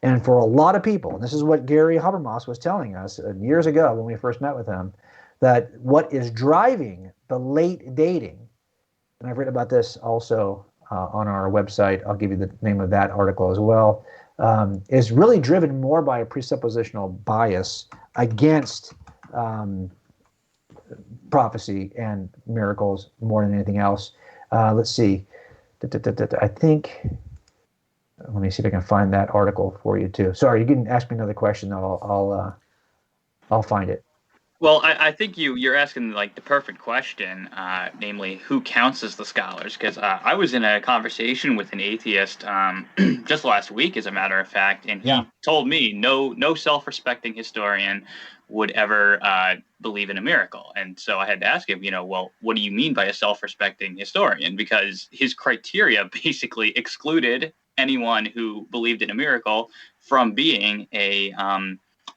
And for a lot of people, and this is what Gary Habermas was telling us years ago when we first met with him, that what is driving the late dating, and I've written about this also on our website, I'll give you the name of that article as well, is really driven more by a presuppositional bias against prophecy and miracles more than anything else. Let's see. I think, let me see if I can find that article for you too. Sorry, you can ask me another question. I'll find it. Well, I think you're asking like the perfect question, namely who counts as the scholars? Because I was in a conversation with an atheist just last week, as a matter of fact, and he told me no self-respecting historian would ever believe in a miracle. And so I had to ask him, well, what do you mean by a self-respecting historian? Because his criteria basically excluded anyone who believed in a miracle from being a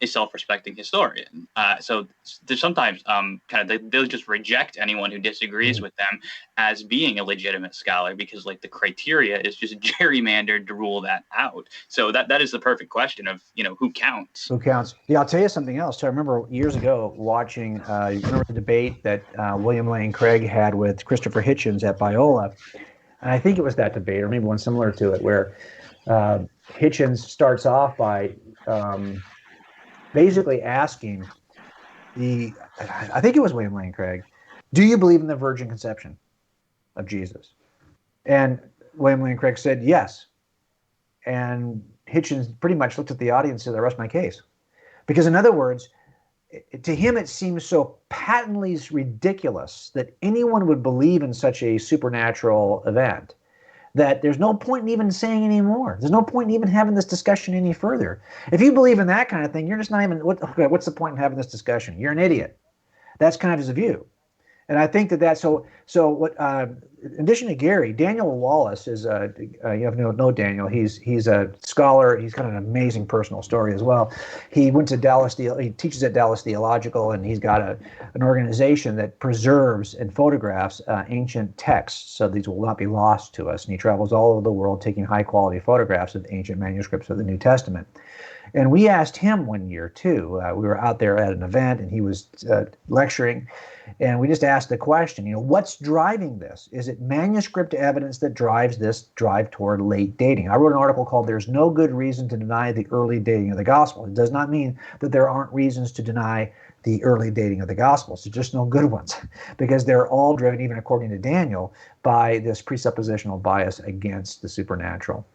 self-respecting historian. So there's sometimes they'll just reject anyone who disagrees with them as being a legitimate scholar because like the criteria is just gerrymandered to rule that out. So that is the perfect question of, who counts. Who counts? Yeah, I'll tell you something else. So I remember years ago watching, you remember the debate that William Lane Craig had with Christopher Hitchens at Biola. And I think it was that debate, or maybe one similar to it, where Hitchens starts off by basically asking I think it was William Lane Craig, do you believe in the virgin conception of Jesus? And William Lane Craig said yes. And Hitchens pretty much looked at the audience and said, I rest my case. Because in other words, to him it seems so patently ridiculous that anyone would believe in such a supernatural event that there's no point in even saying any more. There's no point in even having this discussion any further. If you believe in that kind of thing, you're just not even, what's the point in having this discussion? You're an idiot. That's kind of his view. And I think that's so what, in addition to Gary, Daniel Wallace is, you have know Daniel, he's a scholar, he's got an amazing personal story as well. He went to he teaches at Dallas Theological, and he's got an organization that preserves and photographs ancient texts, so these will not be lost to us. And he travels all over the world taking high quality photographs of ancient manuscripts of the New Testament. And we asked him one year too, we were out there at an event and he was lecturing, and we just asked the question, what's driving this? Is it manuscript evidence that drives this drive toward late dating? I wrote an article called There's No Good Reason to Deny the Early Dating of the Gospel. It does not mean that there aren't reasons to deny the early dating of the Gospels. There's just no good ones because they're all driven, even according to Daniel, by this presuppositional bias against the supernatural.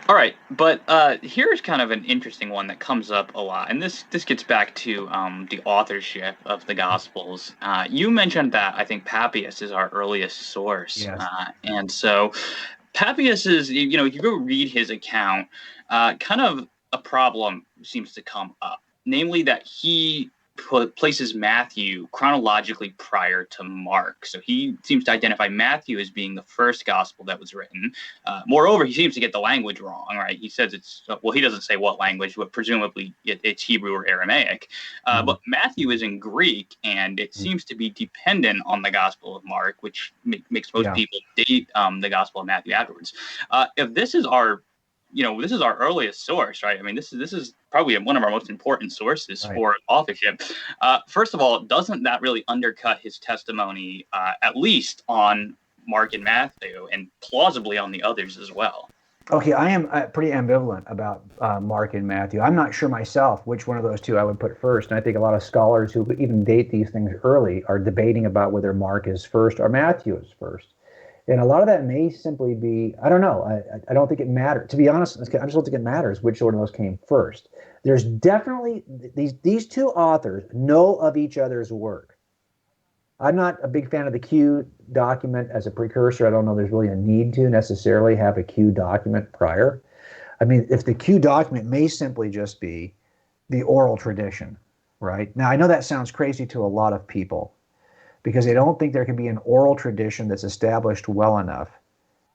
All right, but here's kind of an interesting one that comes up a lot, and this gets back to the authorship of the Gospels. You mentioned that I think Papias is our earliest source, yes. And so Papias is, you go read his account, kind of a problem seems to come up, namely that he places Matthew chronologically prior to Mark. So he seems to identify Matthew as being the first gospel that was written. Moreover, he seems to get the language wrong, right? He says he doesn't say what language, but presumably it's Hebrew or Aramaic. But Matthew is in Greek, and it seems to be dependent on the Gospel of Mark, which makes most people date the Gospel of Matthew afterwards. If this is our this is our earliest source, right? I mean, this is probably one of our most important sources for authorship. First of all, doesn't that really undercut his testimony, at least on Mark and Matthew, and plausibly on the others as well? Okay, I am pretty ambivalent about Mark and Matthew. I'm not sure myself which one of those two I would put first. And I think a lot of scholars who even date these things early are debating about whether Mark is first or Matthew is first. And a lot of that may simply be, I don't know. I don't think it matters. To be honest, I just don't think it matters which one of those came first. There's definitely, these two authors know of each other's work. I'm not a big fan of the Q document as a precursor. I don't know there's really a need to necessarily have a Q document prior. I mean, if the Q document may simply just be the oral tradition, right? Now, I know that sounds crazy to a lot of people, because they don't think there can be an oral tradition that's established well enough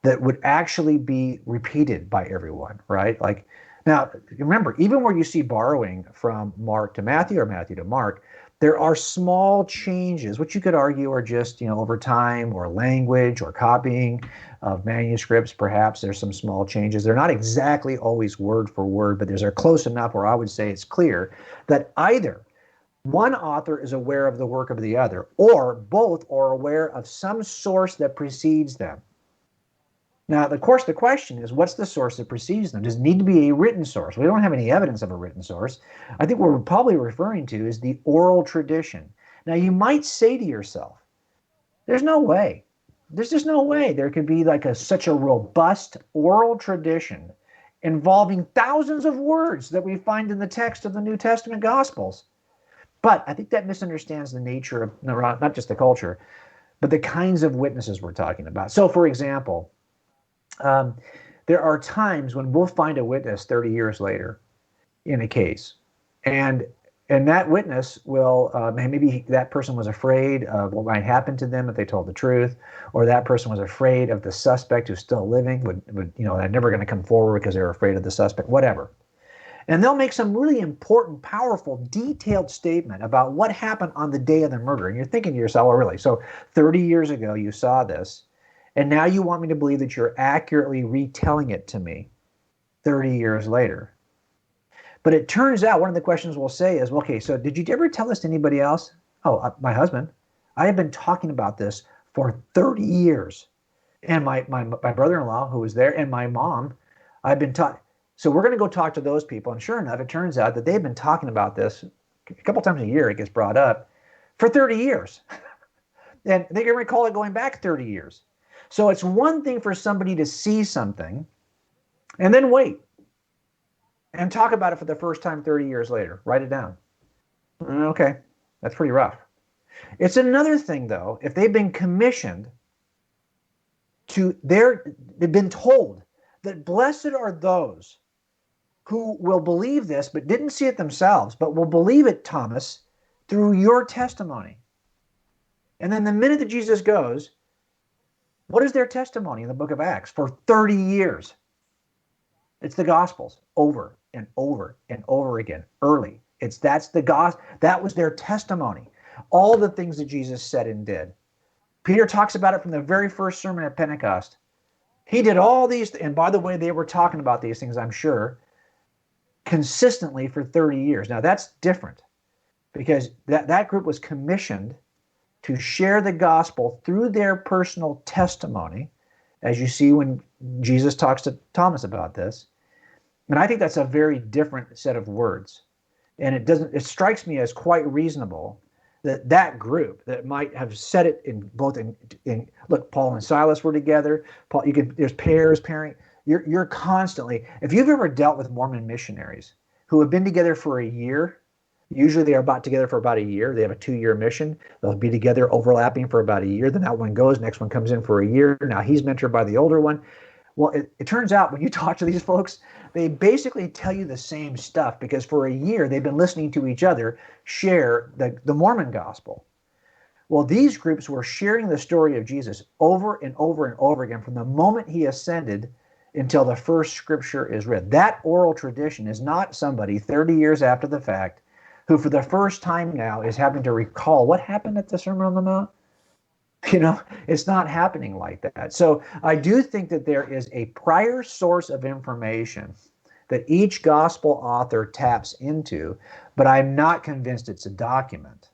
that would actually be repeated by everyone, right? Like, now, remember, even where you see borrowing from Mark to Matthew or Matthew to Mark, there are small changes, which you could argue are just, over time or language or copying of manuscripts. Perhaps there's some small changes. They're not exactly always word for word, but they're close enough where I would say it's clear that either One author is aware of the work of the other, or both are aware of some source that precedes them. Now, of course, the question is, what's the source that precedes them? Does it need to be a written source? We don't have any evidence of a written source. I think what we're probably referring to is the oral tradition. Now, you might say to yourself, there's no way. There's just no way there could be like such a robust oral tradition involving thousands of words that we find in the text of the New Testament Gospels. But I think that misunderstands the nature of not just the culture, but the kinds of witnesses we're talking about. So, for example, um, there are times when we'll find a witness 30 years later in a case, and that witness will maybe that person was afraid of what might happen to them if they told the truth, or that person was afraid of the suspect who's still living would they're never going to come forward because they're afraid of the suspect, whatever. And they'll make some really important, powerful, detailed statement about what happened on the day of the murder. And you're thinking to yourself, oh, really? So 30 years ago, you saw this, and now you want me to believe that you're accurately retelling it to me 30 years later. But it turns out one of the questions we'll say is, okay, so did you ever tell this to anybody else? Oh, my husband. I have been talking about this for 30 years. And my brother-in-law who was there and my mom, I've been taught. So we're going to go talk to those people. And sure enough, it turns out that they've been talking about this a couple times a year. It gets brought up for 30 years. And they can recall it going back 30 years. So it's one thing for somebody to see something and then wait and talk about it for the first time 30 years later. Write it down. Okay, that's pretty rough. It's another thing, though, if they've been commissioned they've been told that blessed are those who will believe this but didn't see it themselves, but will believe it, Thomas, through your testimony. And then the minute that Jesus goes, what is their testimony in the book of Acts for 30 years? It's the Gospels over and over and over again, early. That's the gospel. That was their testimony. All the things that Jesus said and did. Peter talks about it from the very first sermon at Pentecost. He did all these, and by the way, they were talking about these things, I'm sure, consistently for 30 years. Now, that's different because that group was commissioned to share the gospel through their personal testimony, as you see when Jesus talks to Thomas about this. And I think that's a very different set of words. And it strikes me as quite reasonable that group that might have said it in look, Paul and Silas were together. There's pairs, pairing. You're constantly, if you've ever dealt with Mormon missionaries who have been together for a year, usually they are together for about a year. They have a 2-year mission. They'll be together overlapping for about a year. Then that one goes, next one comes in for a year. Now he's mentored by the older one. Well, it turns out when you talk to these folks, they basically tell you the same stuff because for a year they've been listening to each other share the Mormon gospel. Well, these groups were sharing the story of Jesus over and over and over again from the moment he ascended until the first scripture is read. That oral tradition is not somebody 30 years after the fact who for the first time now is having to recall what happened at the Sermon on the Mount. It's not happening like that. So I do think that there is a prior source of information that each gospel author taps into, but I'm not convinced it's a document.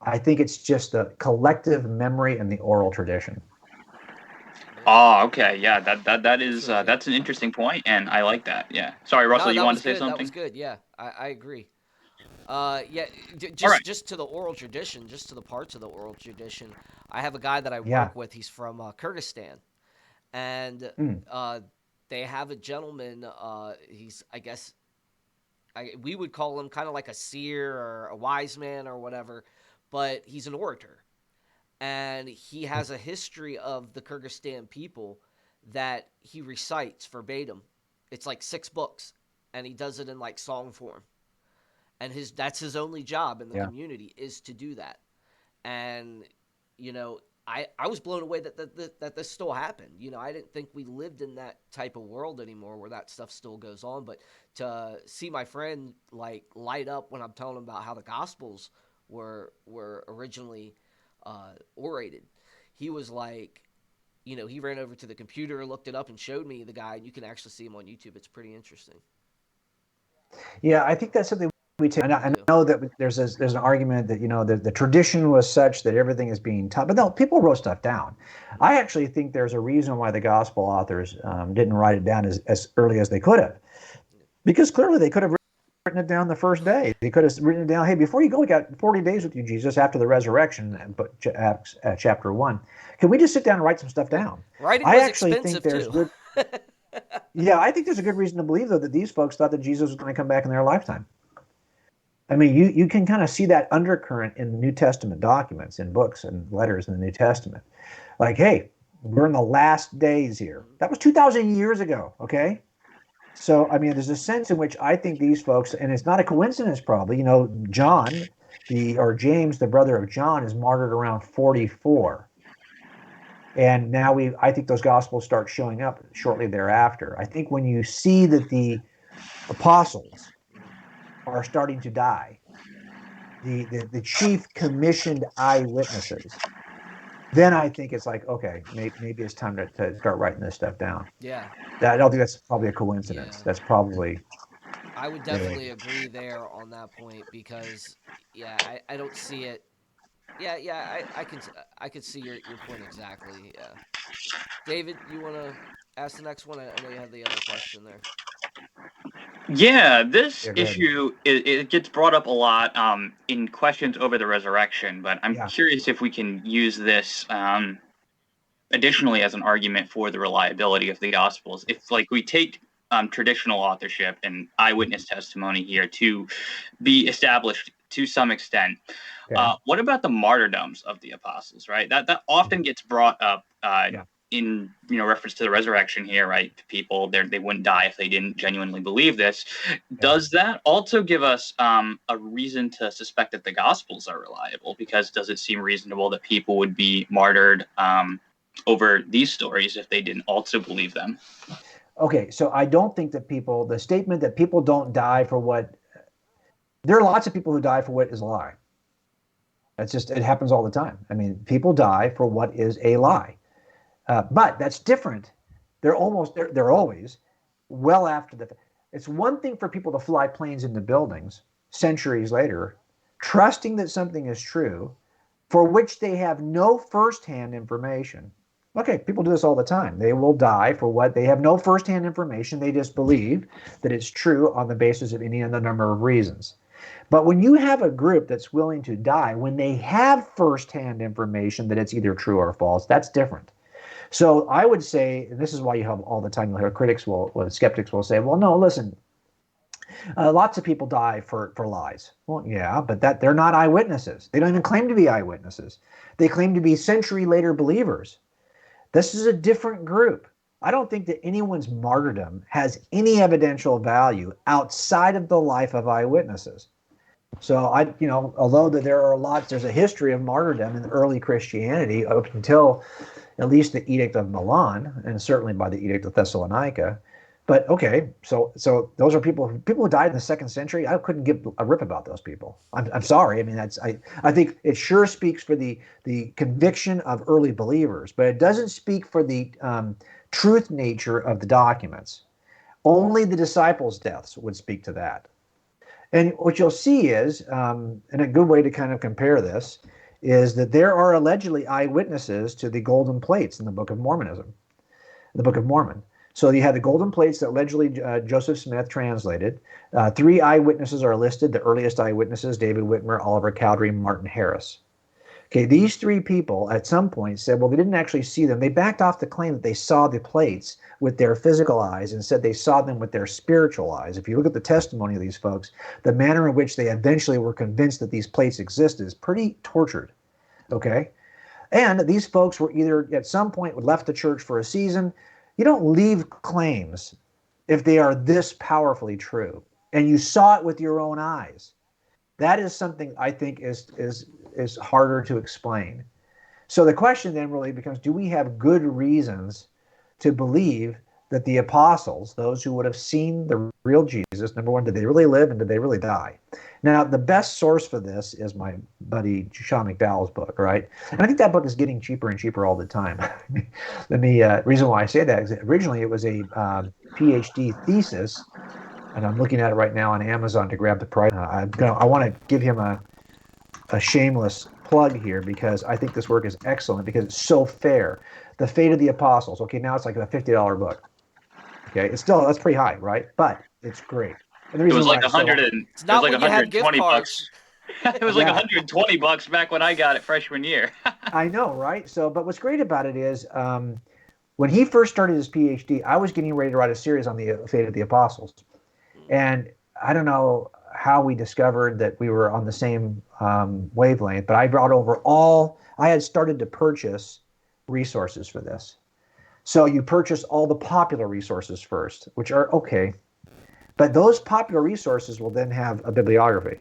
I think it's just the collective memory and the oral tradition. Oh, okay. Yeah, that is that's an interesting point, and I like that. Yeah. Sorry, Russell, you wanted to say That something? was good. Yeah, I agree. Yeah, All right. just to the oral tradition, just to the parts of the oral tradition. I have a guy that I Yeah. work with. He's from Kyrgyzstan, and they have a gentleman. He's, I guess, we would call him kind of like a seer or a wise man or whatever, but he's an orator, and he has a history of the Kyrgyzstan people that he recites verbatim. It's like 6 books, and he does it in like song form, and that's his only job in the Yeah. community is to do that. And I was blown away that this still happened. I didn't think we lived in that type of world anymore where that stuff still goes on. But to see my friend like light up when I'm telling him about how the Gospels were originally orated, he was like, he ran over to the computer, looked it up, and showed me the guy. And you can actually see him on YouTube. It's pretty interesting. Yeah, I think that's something and I know that there's an argument that the tradition was such that everything is being taught, but no, people wrote stuff down. I actually think there's a reason why the gospel authors didn't write it down as early as they could have, because clearly they could have written it down the first day. They could have written it down. Hey, before you go, we got 40 days with you, Jesus, after the resurrection. But Acts chapter 1. Can we just sit down and write some stuff down? Writing I was actually think expensive there's too. good. Yeah, I think there's a good reason to believe though that these folks thought that Jesus was going to come back in their lifetime. I mean, you can kind of see that undercurrent in New Testament documents, in books and letters in the New Testament. Like, hey, we're in the last days here. That was 2,000 years ago, okay? So, I mean, there's a sense in which I think these folks, and it's not a coincidence probably, John, or James, the brother of John, is martyred around 44. And now I think those gospels start showing up shortly thereafter. I think when you see that the apostles are starting to die, the chief commissioned eyewitnesses, then I think it's like, okay, maybe it's time to start writing this stuff down. Yeah. I don't think that's probably a coincidence. Yeah. That's probably. I would definitely agree there on that point because, yeah, I don't see it. Yeah, I could see your point exactly. Yeah, David, you want to ask the next one? I know you had the other question there. Yeah, this Yeah, go ahead. issue it gets brought up a lot in questions over the resurrection, but I'm Yeah. curious if we can use this additionally as an argument for the reliability of the Gospels. If like we take traditional authorship and eyewitness testimony here to be established to some extent, Okay. what about the martyrdoms of the apostles? Right, that often gets brought up. Yeah. In reference to the resurrection here, right? People they wouldn't die if they didn't genuinely believe this. Does that also give us a reason to suspect that the Gospels are reliable? Because does it seem reasonable that people would be martyred over these stories if they didn't also believe them? Okay, so I don't think that the statement that people don't die for what, there are lots of people who die for what is a lie. It happens all the time. I mean, people die for what is a lie. But that's different. They're always well after the. It's one thing for people to fly planes into buildings centuries later, trusting that something is true, for which they have no firsthand information. Okay, people do this all the time. They will die for what they have no firsthand information. They just believe that it's true on the basis of any other number of reasons. But when you have a group that's willing to die when they have firsthand information that it's either true or false, that's different. So I would say, and this is why you have all the time, you'll hear skeptics will say, well, no, listen, lots of people die for lies. Well, yeah, but they're not eyewitnesses. They don't even claim to be eyewitnesses. They claim to be century later believers. This is a different group. I don't think that anyone's martyrdom has any evidential value outside of the life of eyewitnesses. So although there's a history of martyrdom in early Christianity up until at least the Edict of Milan, and certainly by the Edict of Thessalonica. But okay, so those are people who died in the 2nd century. I couldn't give a rip about those people. I'm sorry. I mean, I think it sure speaks for the conviction of early believers, but it doesn't speak for the truth nature of the documents. Only the disciples' deaths would speak to that. And what you'll see is, and a good way to kind of compare this, is that there are allegedly eyewitnesses to the golden plates in the Book of Mormonism, the Book of Mormon. So you have the golden plates that allegedly Joseph Smith translated. 3 eyewitnesses are listed. The earliest eyewitnesses: David Whitmer, Oliver Cowdery, Martin Harris. Okay, these 3 people at some point said, well, they didn't actually see them. They backed off the claim that they saw the plates with their physical eyes and said they saw them with their spiritual eyes. If you look at the testimony of these folks, the manner in which they eventually were convinced that these plates existed is pretty tortured. Okay? And these folks were either at some point left the church for a season. You don't leave claims if they are this powerfully true and you saw it with your own eyes. That is something I think is harder to explain. So the question then really becomes, do we have good reasons to believe that the apostles, those who would have seen the real Jesus, number one, did they really live and did they really die? Now, the best source for this is my buddy Sean McDowell's book, right? And I think that book is getting cheaper and cheaper all the time. Reason why I say that is that originally it was a PhD thesis and I'm looking at it right now on Amazon to grab the price. I want to give him a shameless plug here because I think this work is excellent because it's so fair. The Fate of the Apostles. Okay, now it's like a $50 book. Okay, it's still that's pretty high, right? But it's great. And the It reason was why like it's so It's it was not like when you have gift 120 cards. bucks. It was like yeah, 120 bucks back when I got it freshman year. I know, right? So, but what's great about it is when he first started his PhD, I was getting ready to write a series on the Fate of the Apostles, and I don't know how we discovered that we were on the same wavelength, but I brought over I had started to purchase resources for this. So you purchase all the popular resources first, which are okay. But those popular resources will then have a bibliography.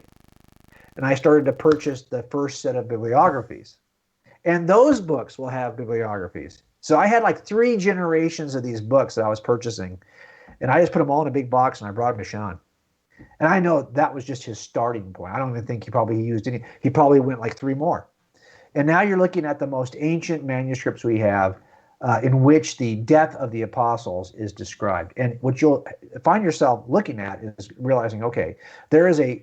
And I started to purchase the first set of bibliographies. And those books will have bibliographies. So I had like 3 generations of these books that I was purchasing. And I just put them all in a big box and I brought them to Sean. And I know that was just his starting point. I don't even think he used any. He probably went like 3 more. And now you're looking at the most ancient manuscripts we have in which the death of the apostles is described. And what you'll find yourself looking at is realizing, okay, there is a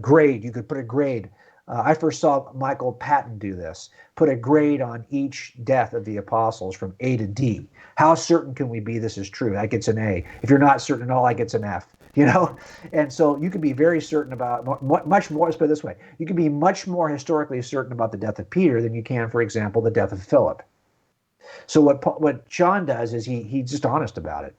grade. You could put a grade. I first saw Michael Patton do this, put a grade on each death of the apostles from A to D. How certain can we be this is true? That gets an A. If you're not certain at all, that gets an F. You know, and so you can be very certain about much more. Let's put it this way: you can be much more historically certain about the death of Peter than you can, for example, the death of Philip. So what John does is he's just honest about it.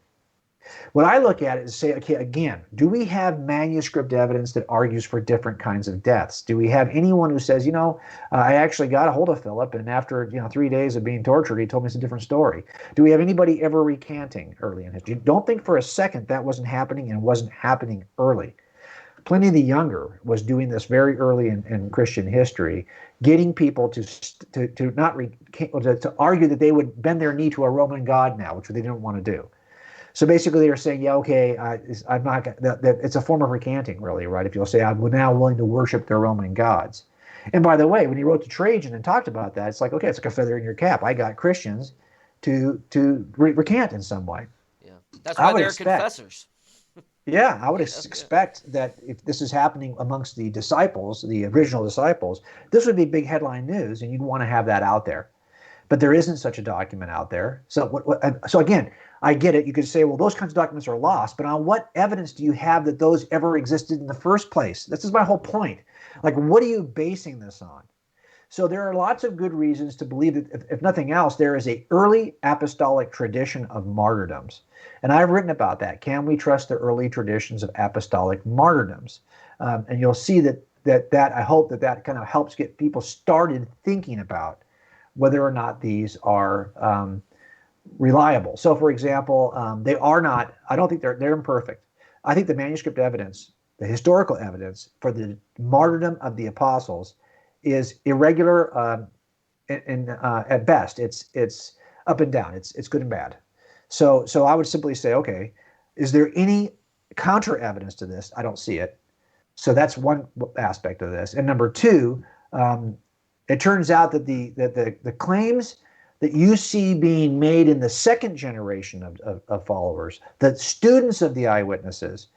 What I look at is say, okay, again, do we have manuscript evidence that argues for different kinds of deaths? Do we have anyone who says, I actually got a hold of Philip, and after 3 days of being tortured, he told me it's a different story? Do we have anybody ever recanting early in history? Don't think for a second that wasn't happening and wasn't happening early. Pliny the Younger was doing this very early in Christian history, getting people to not to argue that they would bend their knee to a Roman god now, which they didn't want to do. So basically, they were saying, yeah, okay, I'm not. That it's a form of recanting, really, right? If you'll say, I'm now willing to worship their Roman gods. And by the way, when he wrote to Trajan and talked about that, it's like, okay, it's like a feather in your cap. I got Christians to recant in some way. Yeah, that's I why would they're expect. confessors. Yeah, I would Yeah, expect that if this is happening amongst the disciples, the original disciples, this would be big headline news, and you'd want to have that out there. But there isn't such a document out there. So again, I get it. You could say, well, those kinds of documents are lost, but on what evidence do you have that those ever existed in the first place? This is my whole point. Like, what are you basing this on? So there are lots of good reasons to believe that, if nothing else, there is a early apostolic tradition of martyrdoms. And I've written about that. Can we trust the early traditions of apostolic martyrdoms? And you'll see that I hope that kind of helps get people started thinking about whether or not these are reliable. So, for example, they are not. I don't think they're imperfect. I think the manuscript evidence, the historical evidence for the martyrdom of the apostles, is irregular and at best. It's up and down. It's good and bad. So I would simply say, okay, is there any counter evidence to this? I don't see it. So that's one aspect of this. And number two, it turns out that the claims that you see being made in the second generation of followers, the students of the eyewitnesses,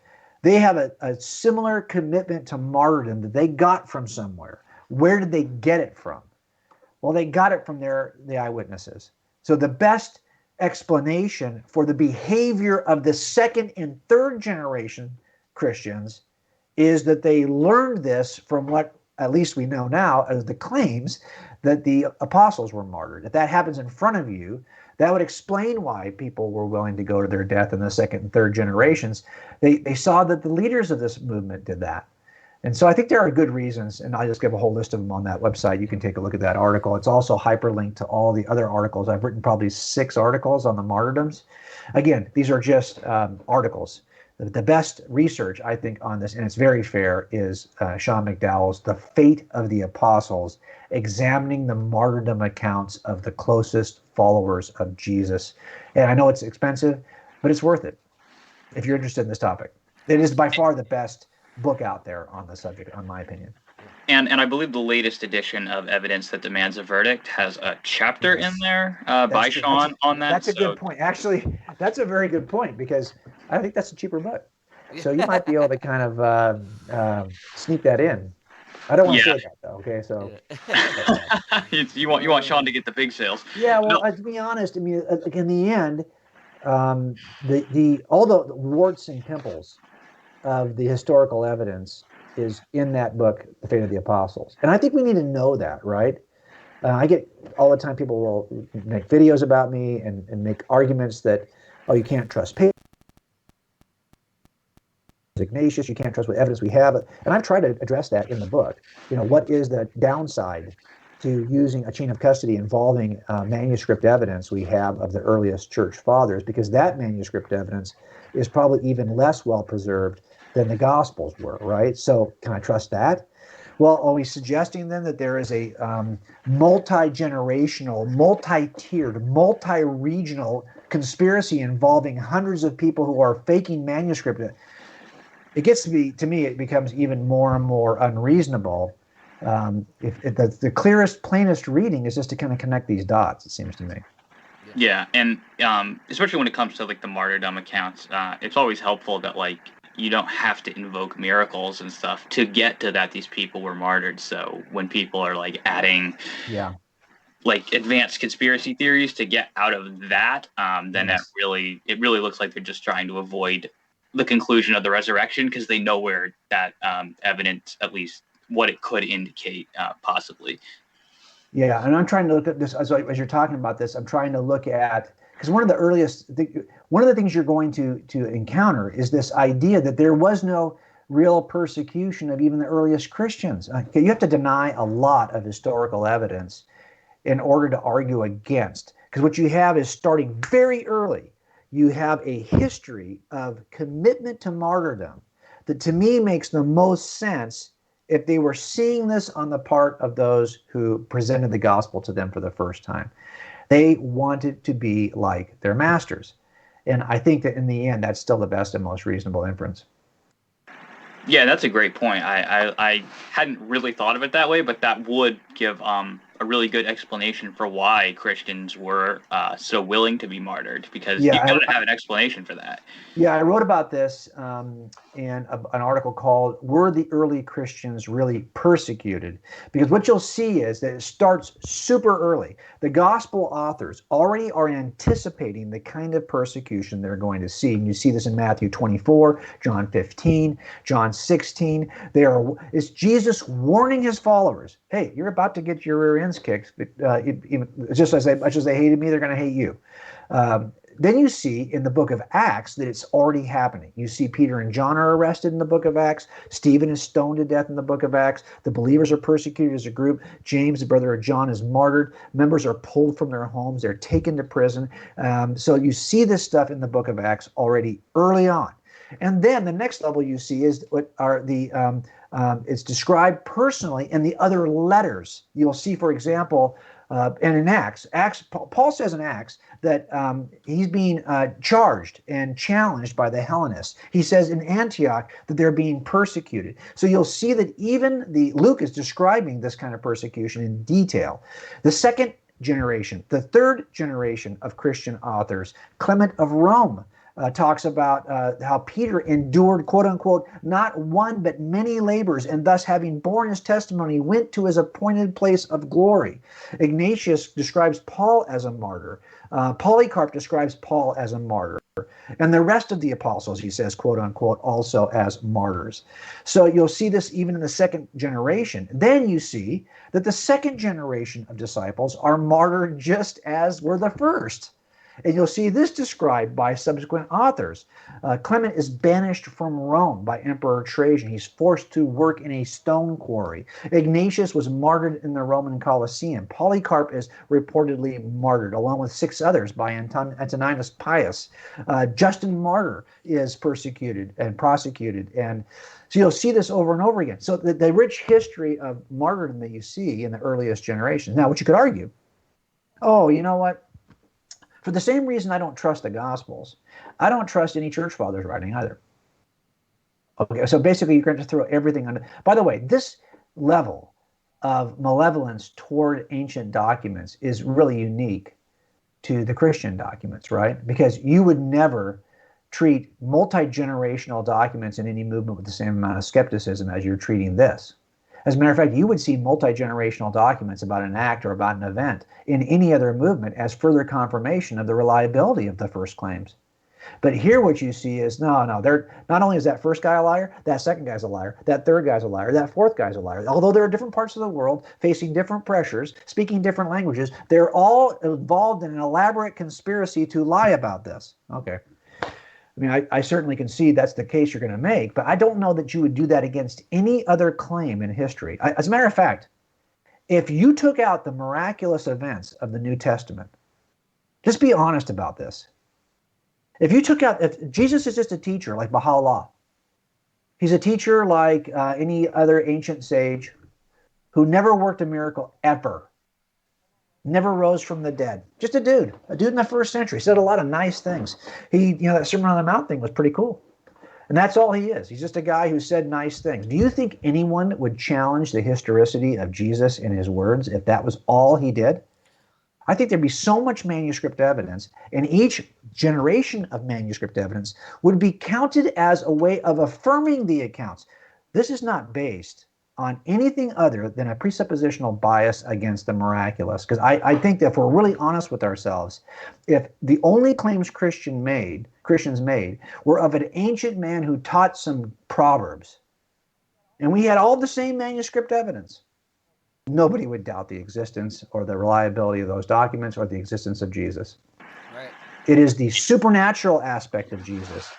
they have a similar commitment to martyrdom that they got from somewhere. Where did they get it from? Well, they got it from the eyewitnesses. So the best explanation for the behavior of the second and third generation Christians is that they learned this from what at least we know now as the claims that the apostles were martyred. If that happens in front of you, that would explain why people were willing to go to their death in the second and third generations. They saw that the leaders of this movement did that. And so I think there are good reasons, and I'll just give a whole list of them on that website. You can take a look at that article. It's also hyperlinked to all the other articles. I've written probably 6 articles on the martyrdoms. Again, these are just articles. The best research, I think, on this, and it's very fair, is Sean McDowell's The Fate of the Apostles, examining the martyrdom accounts of the closest followers of Jesus. And I know it's expensive, but it's worth it if you're interested in this topic. It is by far the best book out there on the subject, in my opinion. And I believe the latest edition of Evidence That Demands a Verdict has a chapter in there by Sean on that. That's a good point. Actually, that's a very good point, because I think that's a cheaper book. So you might be able to kind of sneak that in. I don't want to Yeah. say that though. Okay, so but, You want Sean to get the big sales. yeah. Well, No. to be honest, I mean, like in the end, the all the warts and pimples of the historical evidence is in that book, The Fate of the Apostles, and I think we need to know that, right? I get all the time people will make videos about me and make arguments that, oh, you can't trust Ignatius, you can't trust what evidence we have. And I've tried to address that in the book. What is the downside to using a chain of custody involving manuscript evidence we have of the earliest church fathers? Because that manuscript evidence is probably even less well preserved than the Gospels were, right? So can I trust that? Well, are we suggesting then that there is a multi-generational, multi-tiered, multi-regional conspiracy involving hundreds of people who are faking manuscript? It gets to me, it becomes even more and more unreasonable. If the clearest, plainest reading is just to kind of connect these dots, it seems to me. Yeah, and especially when it comes to like the martyrdom accounts, it's always helpful that like you don't have to invoke miracles and stuff to get to that these people were martyred. So when people are like adding Yeah. like advanced conspiracy theories to get out of that, then Yes. it really looks like they're just trying to avoid the conclusion of the resurrection because they know where that evidence, at least what it could indicate, possibly. Yeah, and I'm trying to look at this as you're talking about this. I'm trying to look at, because one of the things you're going to encounter is this idea that there was no real persecution of even the earliest Christians. Okay, you have to deny a lot of historical evidence in order to argue against, because what you have is starting very early. You have a history of commitment to martyrdom that to me makes the most sense if they were seeing this on the part of those who presented the gospel to them for the first time. They wanted to be like their masters. And I think that in the end, that's still the best and most reasonable inference. Yeah, that's a great point. I hadn't really thought of it that way, but that would give a really good explanation for why Christians were so willing to be martyred, because you Yeah, got to have an explanation for that. Yeah, I wrote about this in an article called "Were the Early Christians Really Persecuted?" Because what you'll see is that it starts super early. The gospel authors already are anticipating the kind of persecution they're going to see. And you see this in Matthew 24, John 15, John 16. It's Jesus warning his followers, hey, you're about to get your rear ends kicked. Just as much as they hated me, they're going to hate you. Then you see in the book of Acts that it's already happening. You see Peter and John are arrested in the book of Acts. Stephen is stoned to death in the book of Acts. The believers are persecuted as a group. James, the brother of John, is martyred. Members are pulled from their homes. They're taken to prison. So you see this stuff in the book of Acts already early on. And then the next level you see is what are it's described personally in the other letters. You'll see, for example, and in Acts, Paul says in Acts that he's being charged and challenged by the Hellenists. He says in Antioch that they're being persecuted. So you'll see that even Luke is describing this kind of persecution in detail. The second generation, the third generation of Christian authors, Clement of Rome, talks about how Peter endured, quote unquote, not one but many labors, and thus having borne his testimony, went to his appointed place of glory. Ignatius describes Paul as a martyr. Polycarp describes Paul as a martyr. And the rest of the apostles, he says, quote unquote, also as martyrs. So you'll see this even in the second generation. Then you see that the second generation of disciples are martyred just as were the first. And you'll see this described by subsequent authors. Clement is banished from Rome by Emperor Trajan. He's forced to work in a stone quarry. Ignatius was martyred in the Roman Colosseum. Polycarp is reportedly martyred, along with 6 others by Antoninus Pius. Justin Martyr is persecuted and prosecuted. And so you'll see this over and over again. So the rich history of martyrdom that you see in the earliest generations. Now, what you could argue, oh, you know what? For the same reason I don't trust the Gospels, I don't trust any church fathers writing either. Okay, so basically you're going to throw everything under. By the way, this level of malevolence toward ancient documents is really unique to the Christian documents, right? Because you would never treat multi-generational documents in any movement with the same amount of skepticism as you're treating this. As a matter of fact, you would see multi-generational documents about an act or about an event in any other movement as further confirmation of the reliability of the first claims. But here what you see is, no, they're not only is that first guy a liar, that second guy's a liar, that third guy's a liar, that fourth guy's a liar. Although there are different parts of the world facing different pressures, speaking different languages, they're all involved in an elaborate conspiracy to lie about this. Okay. I mean, I certainly can see that's the case you're going to make, but I don't know that you would do that against any other claim in history. As a matter of fact, if you took out the miraculous events of the New Testament, just be honest about this. If Jesus is just a teacher like Baha'u'llah, he's a teacher like any other ancient sage who never worked a miracle ever, never rose from the dead. Just a dude in the first century, said a lot of nice things. That Sermon on the Mount thing was pretty cool. And that's all he is. He's just a guy who said nice things. Do you think anyone would challenge the historicity of Jesus and his words if that was all he did? I think there'd be so much manuscript evidence, and each generation of manuscript evidence would be counted as a way of affirming the accounts. This is not based on anything other than a presuppositional bias against the miraculous. Because I think that if we're really honest with ourselves, if the only claims Christians made were of an ancient man who taught some proverbs, and we had all the same manuscript evidence, nobody would doubt the existence or the reliability of those documents or the existence of Jesus. Right. It is the supernatural aspect of Jesus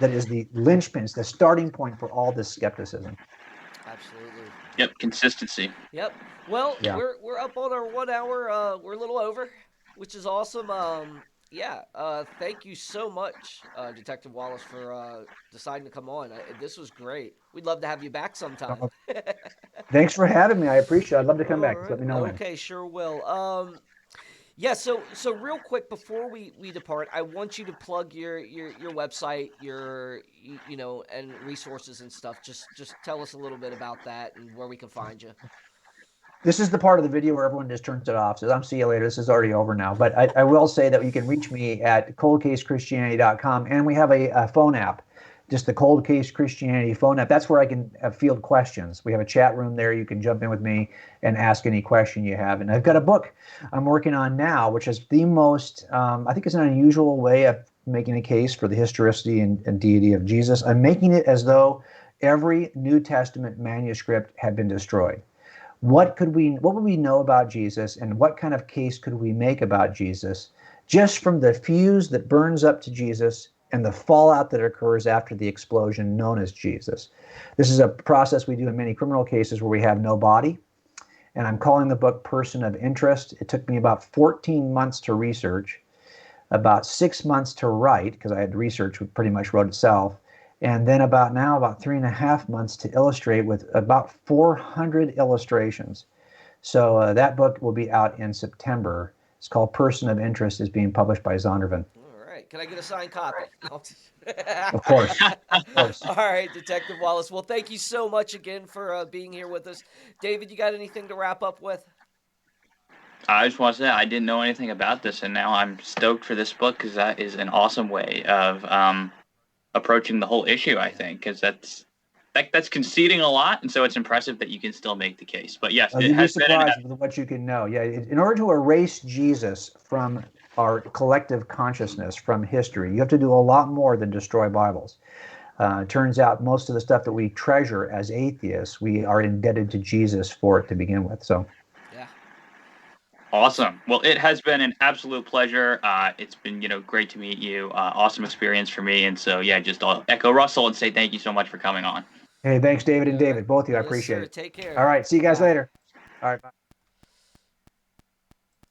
that is the linchpin, it's the starting point for all this skepticism. Absolutely. Yep, consistency. Yep. Well, Yeah. we're up on our 1 hour. We're a little over, which is awesome. Thank you so much, Detective Wallace, for deciding to come on. This was great. We'd love to have you back sometime. Thanks for having me. I appreciate it. I'd love to come All back. Just right. let me know when. Okay, sure will. So real quick before we depart, I want you to plug your website, and resources and stuff. Just tell us a little bit about that and where we can find you. This is the part of the video where everyone just turns it off. Says, see you later. This is already over now. But I will say that you can reach me at coldcasechristianity.com, and we have a phone app, just the Cold Case Christianity phone app. That's where I can field questions. We have a chat room there. You can jump in with me and ask any question you have. And I've got a book I'm working on now, which is the most, I think it's an unusual way of making a case for the historicity and deity of Jesus. I'm making it as though every New Testament manuscript had been destroyed. What would we know about Jesus, and what kind of case could we make about Jesus just from the fuse that burns up to Jesus and the fallout that occurs after the explosion known as Jesus? This is a process we do in many criminal cases where we have no body, and I'm calling the book Person of Interest. It took me about 14 months to research, about 6 months to write, because I had research, which pretty much wrote itself, and then about 3.5 months to illustrate with about 400 illustrations. So that book will be out in September. It's called Person of Interest, is being published by Zondervan. All right. Can I get a signed copy? Of course. Of course. All right, Detective Wallace. Well, thank you so much again for being here with us. David, you got anything to wrap up with? I just want to say I didn't know anything about this, and now I'm stoked for this book because that is an awesome way of approaching the whole issue, I think, because that's conceding a lot, and so it's impressive that you can still make the case. But yes, you'd be surprised with what you can know. Yeah, in order to erase Jesus from our collective consciousness, from history, you have to do a lot more than destroy Bibles. Turns out most of the stuff that we treasure as atheists, we are indebted to Jesus for it to begin with. So. Awesome. Well, it has been an absolute pleasure. It's been, great to meet you. Awesome experience for me. And so, I'll echo Russell and say thank you so much for coming on. Hey, thanks, David and David, both of you. I appreciate it. Take care. All right. See you guys later. All right. Bye.